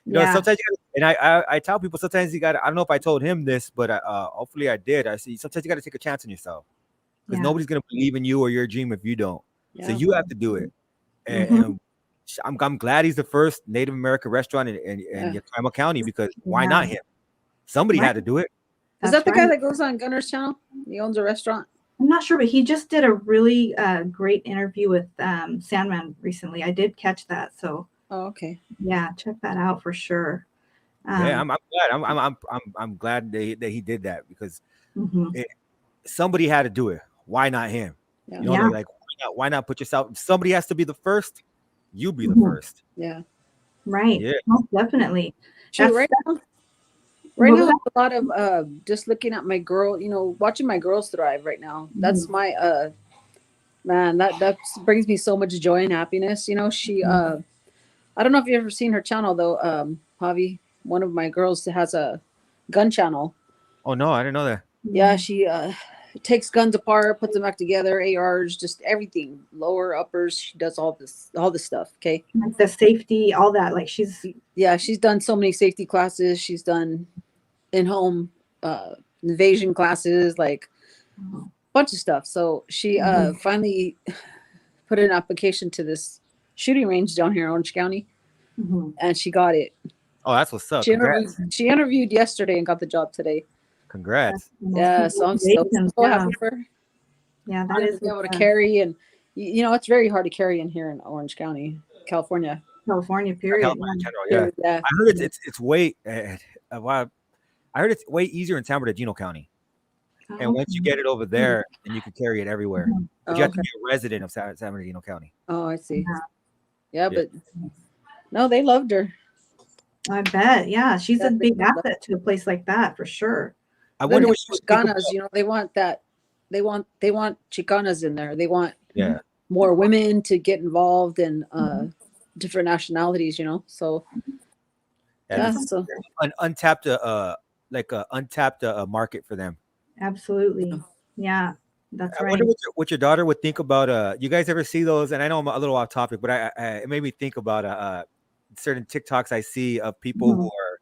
Sometimes you gotta, and I tell people sometimes you gotta, I don't know if I told him this, but hopefully I did. I see sometimes you gotta take a chance on yourself because nobody's gonna believe in you or your dream if you don't. So you have to do it. And I'm glad he's the first Native American restaurant in Yakima County, because why not him? Somebody had to do it. Is that the guy that goes on Gunner's channel? He owns a restaurant. I'm not sure, but he just did a really great interview with Sandman recently. I did catch that, so. Oh, okay. Yeah, check that out for sure. Yeah, I'm glad. I'm glad that he did that, because somebody had to do it. Why not him? Yeah. Like why not put yourself? If somebody has to be the first, you be the first. Yeah. Right. Yeah. Most definitely. Shoot, right now, a lot of just looking at my girl, watching my girls thrive right now. That's my man, that brings me so much joy and happiness. She I don't know if you've ever seen her channel though, Javi. One of my girls has a gun channel. Oh no, I didn't know that. Yeah, she takes guns apart, puts them back together, ARs, just everything, lower, uppers. She does all this stuff. Okay, like the safety, all that. Like she's done so many safety classes. She's done in-home invasion classes, like a bunch of stuff. So she finally put an application to this shooting range down here in Orange County, and she got it. Oh, that's what's up. She interviewed yesterday and got the job today. Congrats. Yeah, so I'm so happy for her. Yeah, that is be able to carry, and it's very hard to carry in here in Orange County, California. Period. Yeah. I heard it's way. I heard it's way easier in San Bernardino County. And once you get it over there, then you can carry it everywhere. But you have to be a resident of San Bernardino County. Oh, I see. Yeah, but no, they loved her. I bet. Yeah, she's a big asset to a place like that for sure. I wonder what Chicanas, they want that. They want Chicanas in there. They want more women to get involved in different nationalities, So so an untapped untapped market for them. Absolutely. Yeah, that's I right. wonder what your daughter would think about you guys ever see those? And I know I'm a little off topic, but it made me think about certain TikToks I see of people who are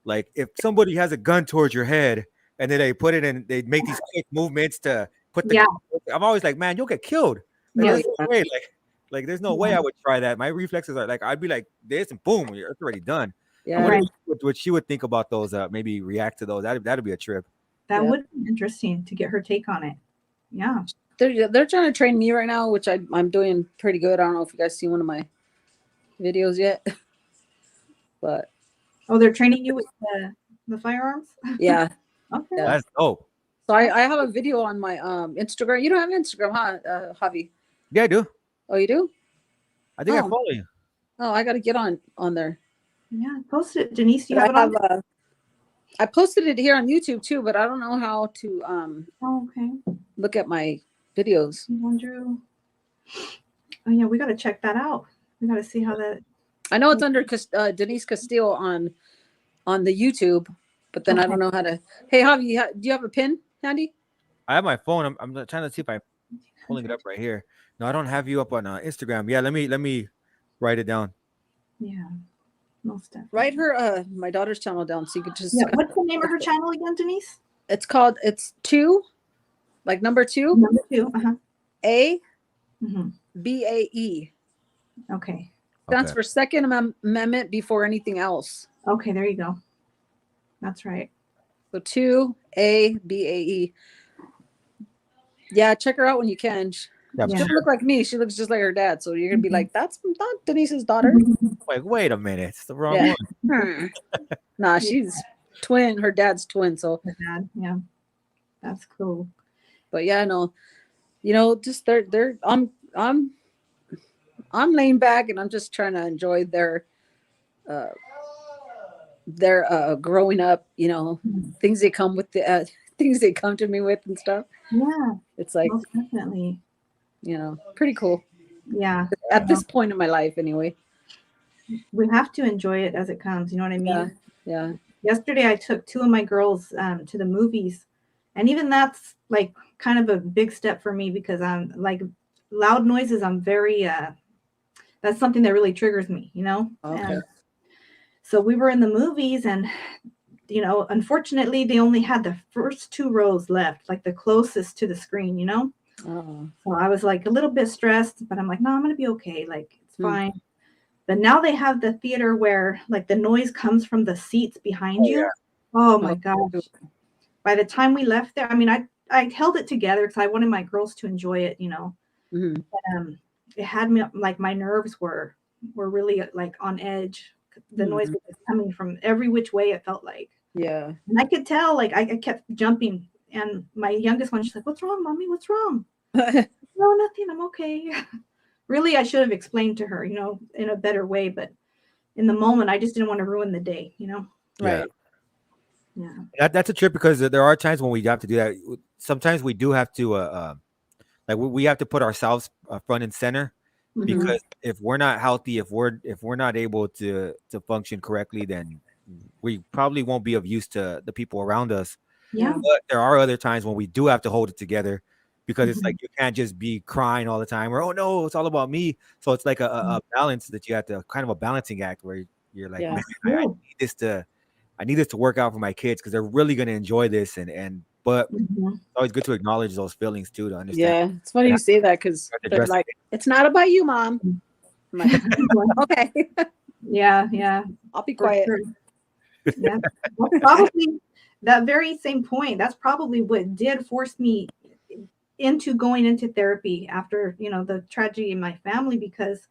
like, if somebody has a gun towards your head and then they put it in, they make these quick movements to put the I'm always like, man, you'll get killed. There's no way. Like there's no way I would try that. My reflexes are like, I'd be like this and boom, it's already done. Yeah. I wonder what she would think about those, maybe react to those. That'd be a trip. That would be interesting to get her take on it. Yeah. They're trying to train me right now, which I'm doing pretty good. I don't know if you guys see one of my videos yet. But they're training you with the firearms? Yeah. Okay. Yeah. That's dope. So I have a video on my Instagram. You don't have Instagram, huh, Javi? Yeah, I do. Oh, you do? I think I follow you. Oh, I got to get on there. Yeah, post it, Denise. Do you have it on? I posted it here on YouTube too, but I don't know how to look at my videos. Andrew. Oh yeah, we got to check that out. We got to see how that. I know it's under Denise Castillo on the YouTube, but then I don't know how to. Hey, Javi, do you have a pin handy? I have my phone. I'm trying to see if I'm pulling it up right here. No, I don't have you up on Instagram. Yeah, let me write it down. Yeah, most definitely. Write her my daughter's channel down so you could just. Yeah, what's the name of her channel again, Denise? It's 2, like number 2. Number 2. A. BAE. Okay. Stands for Second Amendment before anything else. Okay, there you go. That's right. So 2 A BAE. Yeah, check her out when you can. Yeah, I'm She Yeah. doesn't sure. look like me. She looks just like her dad. So you're gonna be Mhm. like, that's not Denise's daughter. Like, wait a minute, it's the wrong Yeah. one. Nah, Yeah. she's twin. Her dad's twin. So, Her dad. Yeah, that's cool. but yeah, no, just they're I'm laying back and I'm just trying to enjoy uh their growing up. Mhm. Things they come with the things they come to me with and stuff. Yeah, It's like most definitely. pretty cool Yeah, at no, this point in my life, anyway. we have to enjoy it as it comes. You know what I Yeah, mean? yeah. Yesterday, I took two of my girls to the movies, and even that's like kind of a big step for me because I'm like loud noises. I'm very that's something that really triggers me. Okay. And so we were in the movies, and unfortunately, they only had the first two rows left, like the closest to the screen. Oh. So I was like a little bit stressed, but I'm like, no, I'm gonna be okay. Like it's Hmm. fine. But now they have the theater where like the noise comes from the seats behind Oh, you. yeah. Oh my Oh, gosh. By the time we left there, I mean, I held it together because I wanted my girls to enjoy it. mhm. But, it had me like my nerves were really like on edge. The noise Mhm. was just coming from every which way, it felt like. Yeah. And I could tell, like I kept jumping. And my youngest one, she's like, "What's wrong, mommy? What's wrong?" No, nothing. I'm okay. Really, I should have explained to her, in a better way. But in the moment, I just didn't want to ruin the day. Yeah. Right. Yeah. That's a trip because there are times when we have to do that. Sometimes we do have to like we have to put ourselves front and center, Mhm. because if we're not healthy, if we're not able to function correctly, then we probably won't be of use to the people around us. Yeah. But there are other times when we do have to hold it together, because it's like Mhm. you can't just be crying all the time, or oh no, it's all about me. So it's like a balance that you have to, kind of a balancing act, where you're like, Yeah. man, That's I true. need this to work out for my kids, because they're really going to enjoy this, but Mhm. it's always good to acknowledge those feelings too, to understand Yeah. It's funny you say that because how to they're address like, it's not about you, mom. I'm like, okay, Yeah, yeah, I'll be for quiet. sure. Yeah. That's probably that very same point. That's probably what did force me into going into therapy after, the tragedy in my family, because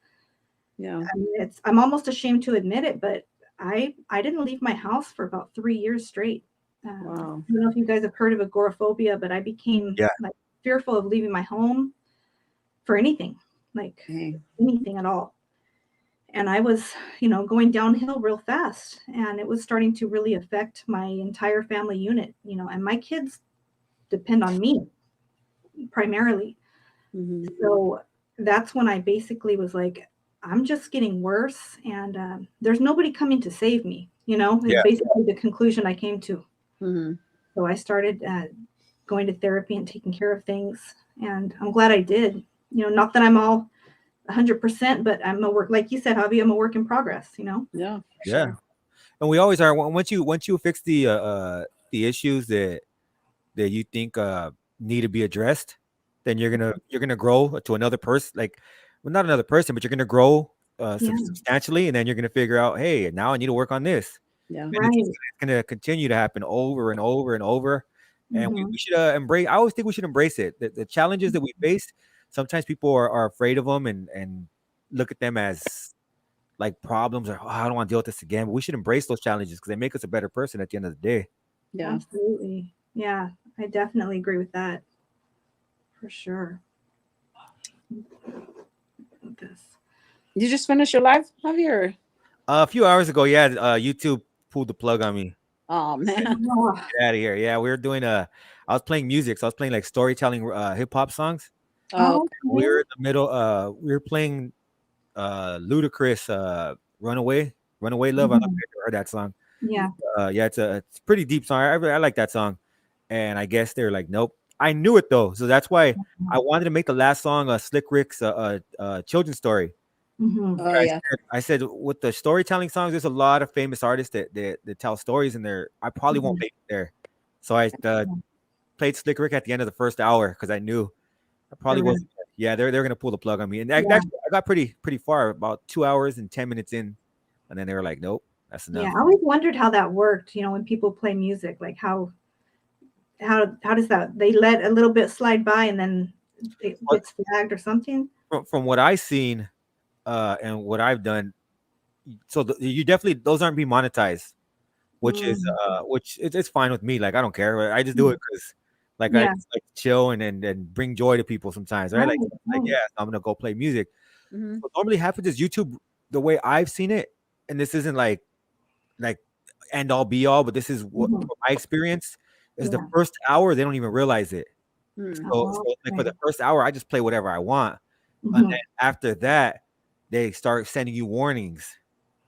Yeah. I mean, I'm almost ashamed to admit it, but I didn't leave my house for about 3 years straight. Wow. I don't know if you guys have heard of agoraphobia, but I became Yeah. like fearful of leaving my home for anything, like Dang. anything at all. And I was, going downhill real fast, and it was starting to really affect my entire family unit, and my kids depend on me primarily. Mhm. So that's when I basically was like, I'm just getting worse, and there's nobody coming to save me. Is Yeah. basically the conclusion I came to. Mhm. So I started going to therapy and taking care of things, and I'm glad I did. Not that I'm all 100%, but I'm a work, like you said, Javi, I'm a work in progress. Yeah. For Yeah. sure. And we always are. Once you fix the issues that you think need to be addressed, then you're gonna grow to another person. Like, well, not another person, but you're gonna grow Yeah, substantially, and then you're gonna figure out, hey, now I need to work on this. Yeah. And right. it's gonna continue to happen over and over and over. And we, Mhm. we should embrace. I always think we should embrace it. The challenges that we face. Sometimes people are afraid of them, and look at them as like problems, or, oh, I don't want to deal with this again. But we should embrace those challenges, because they make us a better person at the end of the day. Yeah. Absolutely. Yeah, I definitely agree with that for sure. This. You just finished your live, Javier? A few hours ago, yeah, YouTube pulled the plug on me. Oh man. Oh, Get out of here. Yeah, we were doing I was playing music, so I was playing like storytelling hip hop songs. Oh. We okay. were in the middle. We were playing Ludacris, Runaway Love. I don't know if Mhm. you ever heard that song. Yeah. Yeah, it's a pretty deep song. I like that song. And I guess they were like, nope. I knew it though, so that's why I wanted to make the last song Slick Rick's children's story. Mhm. Oh yeah. I said with the storytelling songs, there's a lot of famous artists that tell stories in there. I probably won't Mhm. make it there, so I played Slick Rick at the end of the first hour, because I knew I They probably were gonna, wasn't. Yeah, they're gonna pull the plug on me, and yeah. actually I got pretty far, about 2 hours and 10 minutes in, and then they were like, nope, that's Yeah. enough. I always wondered how that worked, when people play music, like how does that, they let a little bit slide by and then it gets flagged or something. From what I've seen, and what I've done, so you definitely, those aren't being monetized, which is which it's fine with me. Like I don't care. I just do it because like I Yeah. just like chill and bring joy to people sometimes, right? Like Right. yeah, I'm gonna go play music. Mhm. What normally happens is YouTube, the way I've seen it, and this isn't like end all be all, but this is what Mhm. from my experience is the Yeah. first hour they don't even realize it. Mm. So like for the first hour, I just play whatever I want. And Mhm. then after that, they start sending you warnings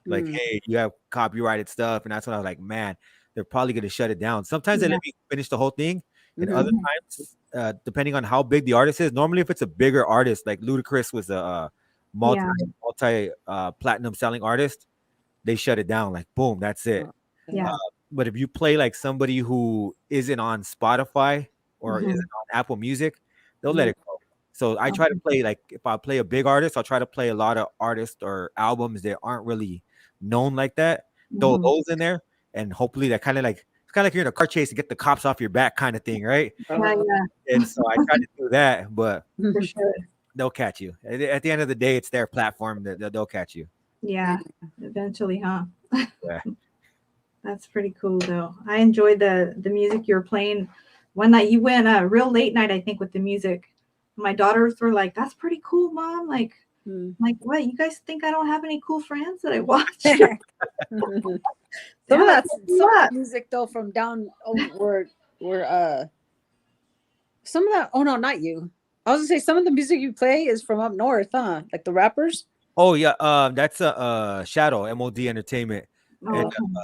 like, Mm. hey, you have copyrighted stuff. And that's when I was like, man, they're probably gonna shut it down. Sometimes they Yeah. let me finish the whole thing, and Mhm. other times, depending on how big the artist is, normally if it's a bigger artist, like Ludacris was a multi platinum selling artist, they shut it down. Like, boom, that's it. Oh, Yeah. But if you play like somebody who isn't on Spotify or Mhm. isn't on Apple Music, they'll let it go. So I try to play, like, if I play a big artist, I'll try to play a lot of artists or albums that aren't really known like that. Throw Mhm. those in there, and hopefully that kind of like, it's kind of like you're in a car chase to get the cops off your back kind of thing, right? Yeah, yeah, And so I try to do that, but for sure. they'll catch you. At the end of the day, it's their platform that they'll catch you. Yeah, eventually, huh? Yeah. That's pretty cool, though. I enjoyed the music you were playing. One night you went real late night, I think, with the music. My daughters were like, "That's pretty cool, Mom." Mm. Like what? You guys think I don't have any cool friends that I watch? Some Yeah, of that, like, some of what? that music though from down where some of that. Oh no, not you. I was gonna say some of the music you play is from up north, huh? Like the rappers. Oh yeah, that's a Shadow MOD Entertainment, and Oh,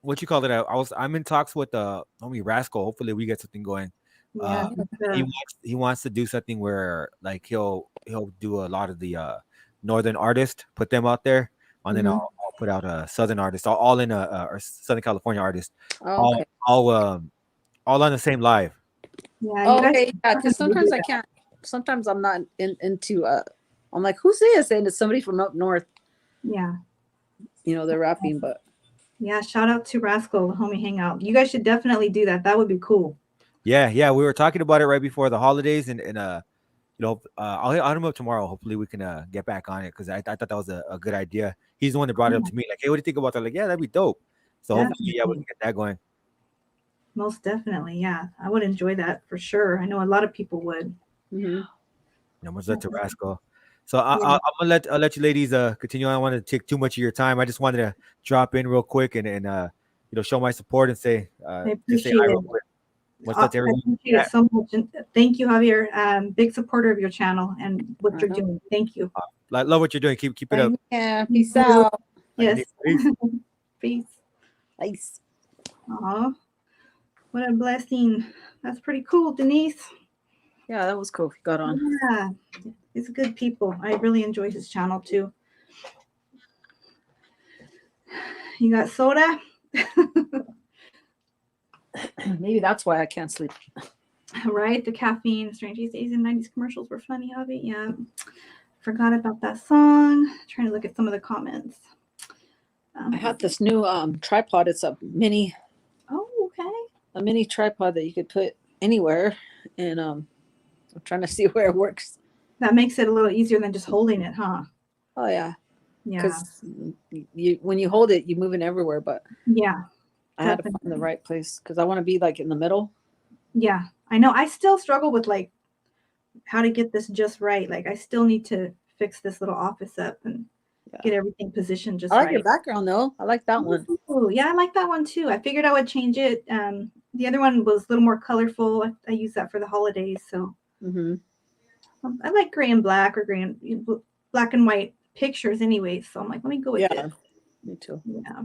what you call it? I'm in talks with homie Rascal. Hopefully, we get something going. yeah. He wants to do something where like he'll do a lot of the northern artists, put them out there, and then Mhm. I'll put out a southern artist, all in a Southern California artist, Oh, okay. all on the same live. Yeah, you Oh, guys okay. Yeah, because definitely sometimes do I that. can't. Sometimes I'm not into. I'm like, who's this? And it's somebody from up north. Yeah. You know, they're rapping, but Yeah, shout out to Rascal, the homie hangout. You guys should definitely do that. That would be cool. Yeah, we were talking about it right before the holidays, and I'll hit him up tomorrow. Hopefully, we can get back on it because I thought that was a good idea. He's the one that brought it up to me. Like, hey, what do you think about that? Like, yeah, that'd be dope. So hopefully, yeah, we can get that going. Most definitely. Yeah, I would enjoy that for sure. I know a lot of people would. Mhm. I'm gonna let to Rascal. So I'll let you ladies continue. I don't want to take too much of your time. I just wanted to drop in real quick and show my support and say I just say appreciate hi it. real quick. What's I up to everyone? appreciate it so much. And thank you, Javier. Big supporter of your channel and what you're doing. Thank you. I love what you're doing. Keep it up. Yeah. Peace out. Yes. Peace. Peace. Nice. Aw, what a blessing. That's pretty cool, Denise. Yeah, that was cool. He got on. Yeah, he's good people. I really enjoy his channel too. You got soda? Maybe that's why I can't sleep. Right, the caffeine. Strange Days and 90s commercials were funny, Javi. Yeah, forgot about that song. Trying to look at some of the comments. I had this new tripod. It's a mini tripod that you could put anywhere, and I'm trying to see where it works. That makes it a little easier than just holding it, huh? Oh yeah, Yeah. because when you hold it, you're moving everywhere. But Yeah. I had to find the right place because I want to be like in the middle. Yeah, I know. I still struggle with like how to get this just right. Like I still need to fix this little office up and get everything positioned just I like right. your background though. I like that one. Ooh, yeah, I like that one too. I figured I would change it. The other one was a little more colorful. I use that for the holidays. So I like gray and black or black and white pictures anyway. So I'm like, let me go with it. Me too. Yeah.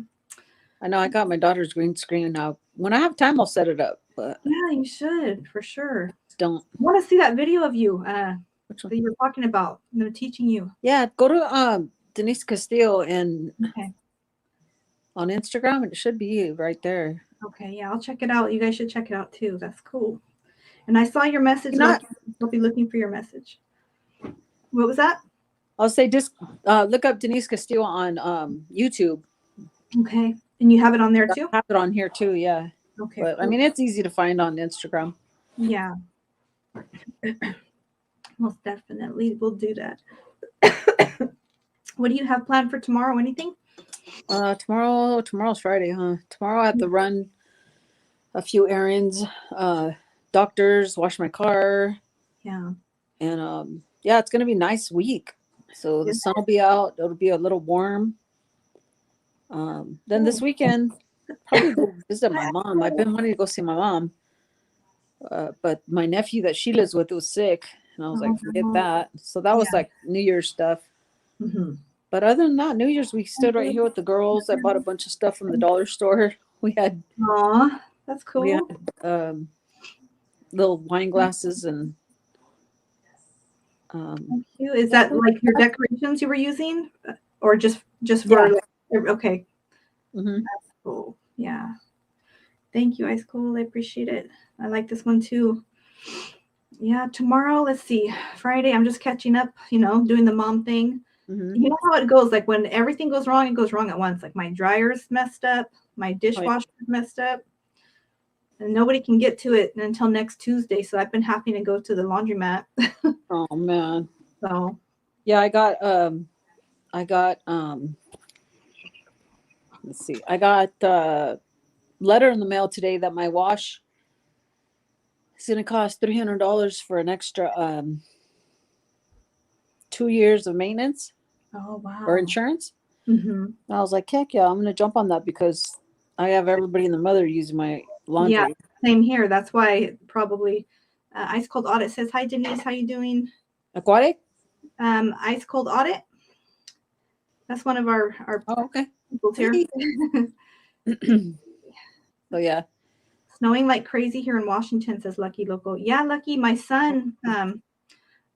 I know. I got my daughter's green screen now. When I have time, I'll set it up. But yeah, you should for sure. Don't. I want to see that video of you Which one? that you were talking about. Them teaching you. Yeah, go to Denise Castillo and Okay. on Instagram. It should be right there. Okay, yeah, I'll check it out. You guys should check it out too. That's cool. And I saw your message. I'll be looking for your message. What was that? I'll say just look up Denise Castillo on YouTube. Okay. And you have it on there too? I have it on here too, yeah. Okay. But cool. I mean, it's easy to find on Instagram. Yeah. Most definitely. We'll do that. What do you have planned for tomorrow? Anything? Tomorrow's Friday, huh? Tomorrow I have to run a few errands, doctors, wash my car, Yeah. and yeah, it's gonna be a nice week. So the Yeah. sun will be out. It'll be a little warm. Then this weekend, probably go visit my mom. I've been wanting to go see my mom, but my nephew that she lives with was sick, and I was like, forget that. So that was like New Year's stuff. Mm-hmm. But other than that, New Year's we stood right here with the girls. I bought a bunch of stuff from the dollar store. We had Aw, that's cool. we had little wine glasses and Thank you. Is that like your decorations you were using, or just for? Yeah. Okay. mhm. That's cool. Yeah. Thank you, Ice Cold. I appreciate it. I like this one too. Yeah. Tomorrow, let's see. Friday, I'm just catching up. Doing the mom thing. Mhm. You know how it goes. Like when everything goes wrong, it goes wrong at once. Like my dryer's messed up, my dishwasher's messed up, and nobody can get to it until next Tuesday. So I've been having to go to the laundromat. Oh man. So Yeah, I got let's see. I got a letter in the mail today that my wash is gonna cost $300 for an extra 2 years of maintenance oh wow. or insurance. Mm-hmm. And I was like, heck yeah, I'm gonna jump on that because I have everybody in the mother using my laundry. Yeah, same here. That's why probably Ice Cold Audit says, hi, Denise. How you doing? Aquatic? Ice Cold Audit. That's one of our Oh, okay. people here. So yeah. Snowing like crazy here in Washington, says Lucky Loco. Yeah, Lucky, my son,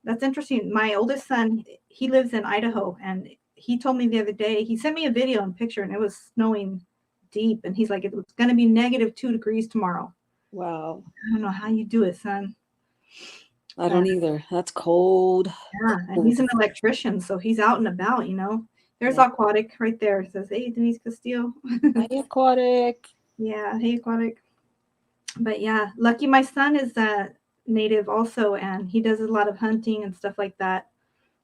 that's interesting. My oldest son, he lives in Idaho, and he told me the other day, he sent me a video and picture, and it was snowing deep, and he's like, it's going to be -2 degrees tomorrow. Wow. I don't know how you do it, son. I don't either. That's cold. Yeah, and he's an electrician, so he's out and about, There's Aquatic right there. It says, hey, Denise Castillo. Hi, Aquatic. Yeah, hey, Aquatic. But yeah, Lucky, my son is native also, and he does a lot of hunting and stuff like that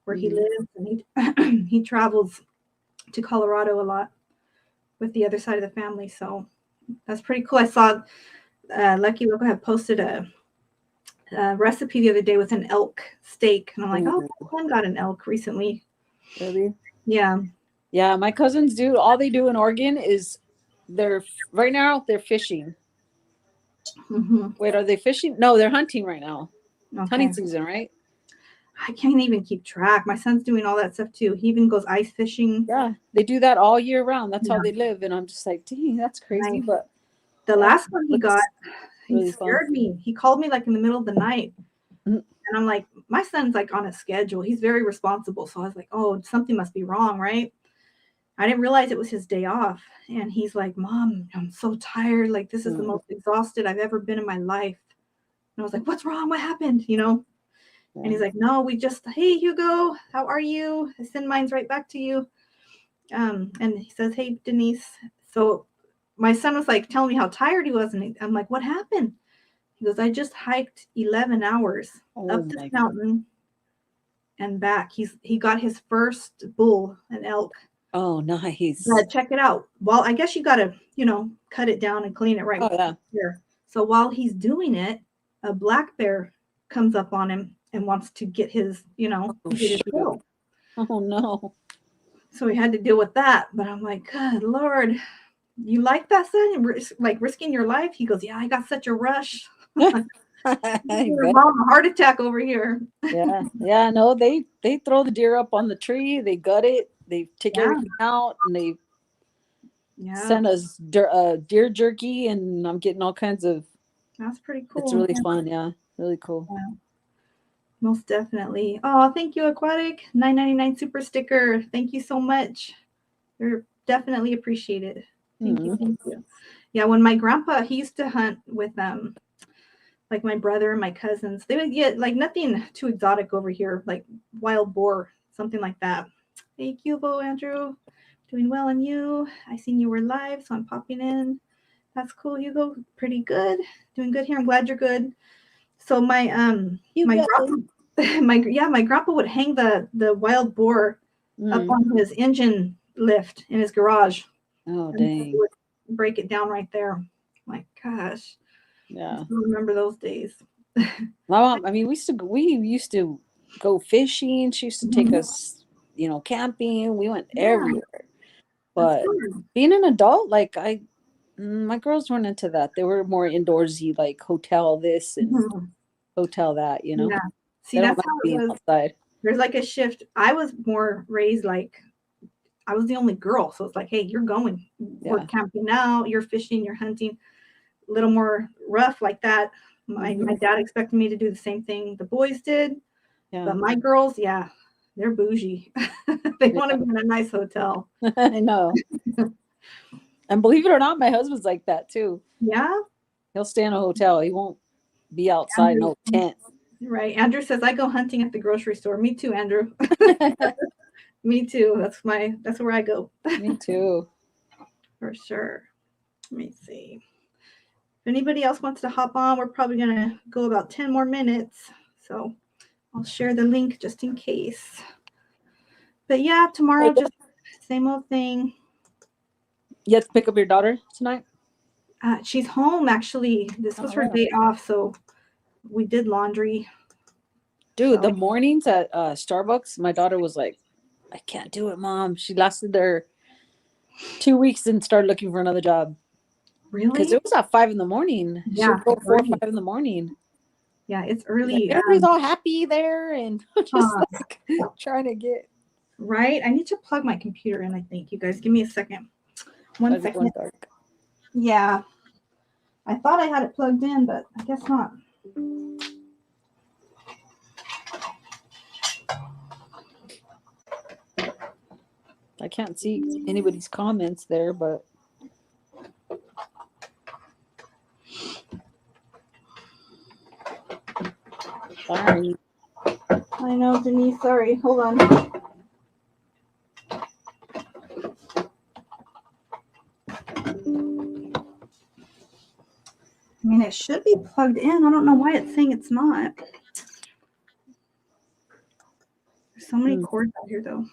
where he lives, and he travels to Colorado a lot with the other side of the family. So that's pretty cool. I saw Lucky Loco had posted a recipe the other day with an elk steak, and I'm like, oh, my son got an elk recently. Really? Yeah. Yeah, my cousins do. All they do in Oregon is right now they're fishing. Mm-hmm. Wait, are they fishing? No, they're hunting right now. Okay. Hunting season, right? I can't even keep track. My son's doing all that stuff too. He even goes ice fishing. Yeah, they do that all year round. That's how they live. And I'm just like, dang, that's crazy. Nice. But the last one he got, he really scared fun. me. He called me like in the middle of the night. Mhm. And I'm like, my son's like on a schedule. He's very responsible. So I was like, oh, something must be wrong, right? I didn't realize it was his day off. And he's like, Mom, I'm so tired. Like, this is the most exhausted I've ever been in my life. And I was like, what's wrong? What happened? And he's like, no, hey, Hugo, how are you? I send mines right back to you. And he says, hey, Denise. So my son was like telling me how tired he was. And I'm like, what happened? He goes, I just hiked 11 hours up this mountain and back. He got his first bull, an elk. Oh, nice. Check it out. Well, I guess you got to, cut it down and clean it right here. So while he's doing it, a black bear comes up on him and wants to get his, get his bull. Oh, no. So we had to deal with that. But I'm like, good Lord, you like that, son? Like risking your life? He goes, yeah, I got such a rush. Mom, a heart attack over here. Yeah. No, they throw the deer up on the tree. They gut it. They take everything out, and they send us deer jerky, and I'm getting all kinds of. That's pretty cool. It's really fun. Yeah, really cool. Yeah. Most definitely. Oh, thank you, Aquatic. $9.99 super sticker. Thank you so much. You're definitely appreciated. Thank you. Yeah, when my grandpa, he used to hunt with like my brother and my cousins. They would get like nothing too exotic over here, like wild boar, something like that. Thank you, Bo Andrew. Doing well, and you. I seen you were live, so I'm popping in. That's cool, Hugo. Pretty good. Doing good here. I'm glad you're good. So my my grandpa would hang the wild boar up Mm. on his engine lift in his garage. Oh, And he dang. would break it down right there. My gosh. Yeah. I still remember those days. My mom, I mean, we used to go fishing. She used to take us, camping. We went Yeah. everywhere. That's But fun. being an adult, like my girls weren't into that. They were more indoorsy, like hotel this and Mhm. hotel that, Yeah. See, They don't that's like how it being was. outside. There's like a shift. I was more raised like I was the only girl. So it's like, hey, you're going. We're Yeah. camping now. You're fishing. You're hunting. A little more rough like that. My dad expected me to do the same thing the boys did. Yeah. But my girls, yeah, they're bougie. They want to be in a nice hotel. I know. And believe it or not, my husband's like that too. Yeah. He'll stay in a hotel. He won't be outside in no tent. Right. Andrew says I go hunting at the grocery store. Me too, Andrew. Me too. That's where I go. Me too. For sure. Let me see. If anybody else wants to hop on, we're probably gonna go about 10 more minutes. So I'll share the link just in case. But yeah, tomorrow just same old thing. You have to pick up your daughter tonight? She's home actually. This was her day off, so we did laundry. Dude, the mornings at Starbucks, my daughter was like, I can't do it, Mom. She lasted there 2 weeks and started looking for another job. Really? Because it was at 5 a.m. Yeah, She would go 4 or early. 5 a.m. Yeah, it's early. Like, everybody's all happy there and just like trying to get. Right? I need to plug my computer in, I think. You guys, give me a second. One second. Dark. Yeah. I thought I had it plugged in, but I guess not. I can't see anybody's comments there, but sorry. I know, Denise. Sorry. Hold on. I mean, it should be plugged in. I don't know why it's saying it's not. There's so many cords out here, though.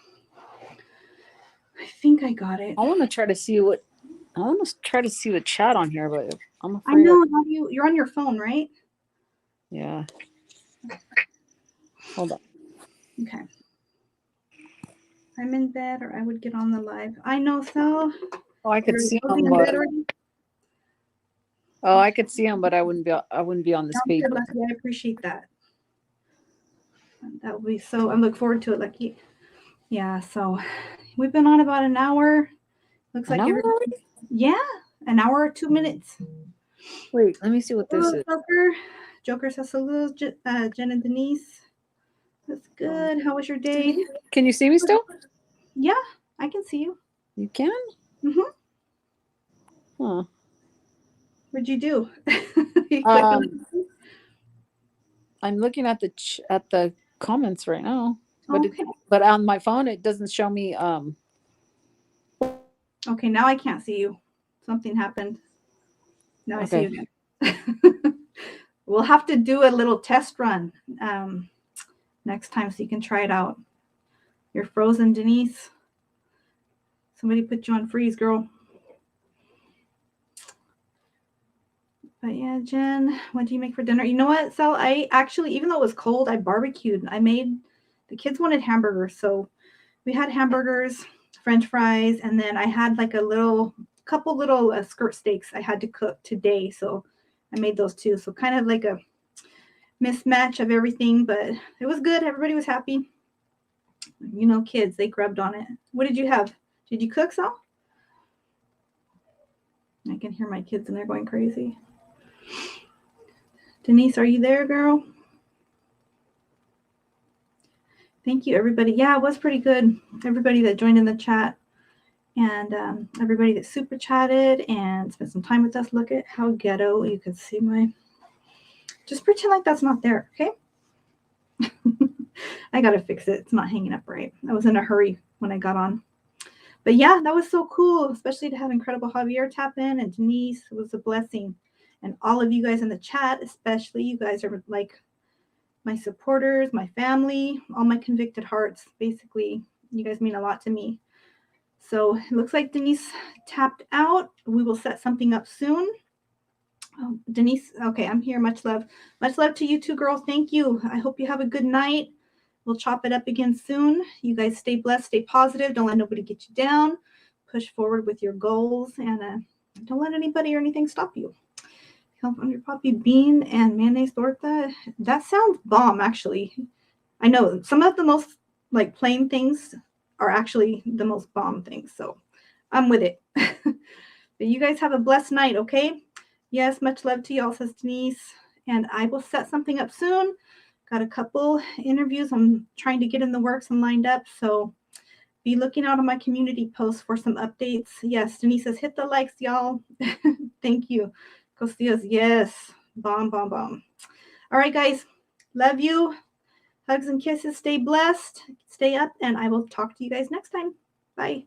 I think I got it. I want to try to see the chat on here, but I'm afraid. I know. You're on your phone, right? Yeah. Hold on. Okay. I'm in bed, or I would get on the live. I know, Sal. Oh, I could see them. I could see them, but I wouldn't be on this page. Lucky. I appreciate that. That would be so. I look forward to it, Lucky. Yeah. So we've been on about an hour. Looks like an hour or 2 minutes. Wait, let me see what this is. Joker says hello, Jen and Denise. That's good. How was your day? Can you see me still? Yeah, I can see you. You can? Mm-hmm. Huh. What'd you do? I'm looking at the comments right now, but okay. But on my phone it doesn't show me. Okay, now I can't see you. Something happened. Now I see you again. We'll have to do a little test run next time so you can try it out. You're frozen, Denise. Somebody put you on freeze, girl. But yeah, Jen, what do you make for dinner? You know what, Sal? I actually, even though it was cold, I barbecued. The kids wanted hamburgers. So we had hamburgers, French fries, and then I had like a couple little skirt steaks I had to cook today. So I made those too. So kind of like a mismatch of everything, but it was good. Everybody was happy. You know, kids, they grabbed on it. What did you have? Did you cook, Sal? I can hear my kids and they're going crazy. Denise, are you there, girl? Thank you, everybody. Yeah, it was pretty good. Everybody that joined in the chat and everybody that super chatted and spent some time with us. Look at how ghetto you can see my... Just pretend like that's not there, okay? I got to fix it. It's not hanging up right. I was in a hurry when I got on. But yeah, that was so cool, especially to have Incredible Javier tap in and Denise. It was a blessing. And all of you guys in the chat, especially, you guys are like, my supporters, my family, all my convicted hearts. Basically, you guys mean a lot to me. So it looks like Denise tapped out. We will set something up soon. Oh, Denise, okay, I'm here. Much love. Much love to you too, girls. Thank you. I hope you have a good night. We'll chop it up again soon. You guys stay blessed, stay positive. Don't let nobody get you down. Push forward with your goals, and don't let anybody or anything stop you. Help on your puppy bean and mayonnaise torta. That sounds bomb, actually. I know some of the most like plain things are actually the most bomb things. So I'm with it. But you guys have a blessed night, okay? Yes, much love to y'all, says Denise. And I will set something up soon. Got a couple interviews I'm trying to get in the works and lined up. So be looking out on my community posts for some updates. Yes, Denise says, hit the likes, y'all. Thank you. Costillas, yes. Bomb, bomb, bomb. All right, guys. Love you. Hugs and kisses. Stay blessed. Stay up. And I will talk to you guys next time. Bye.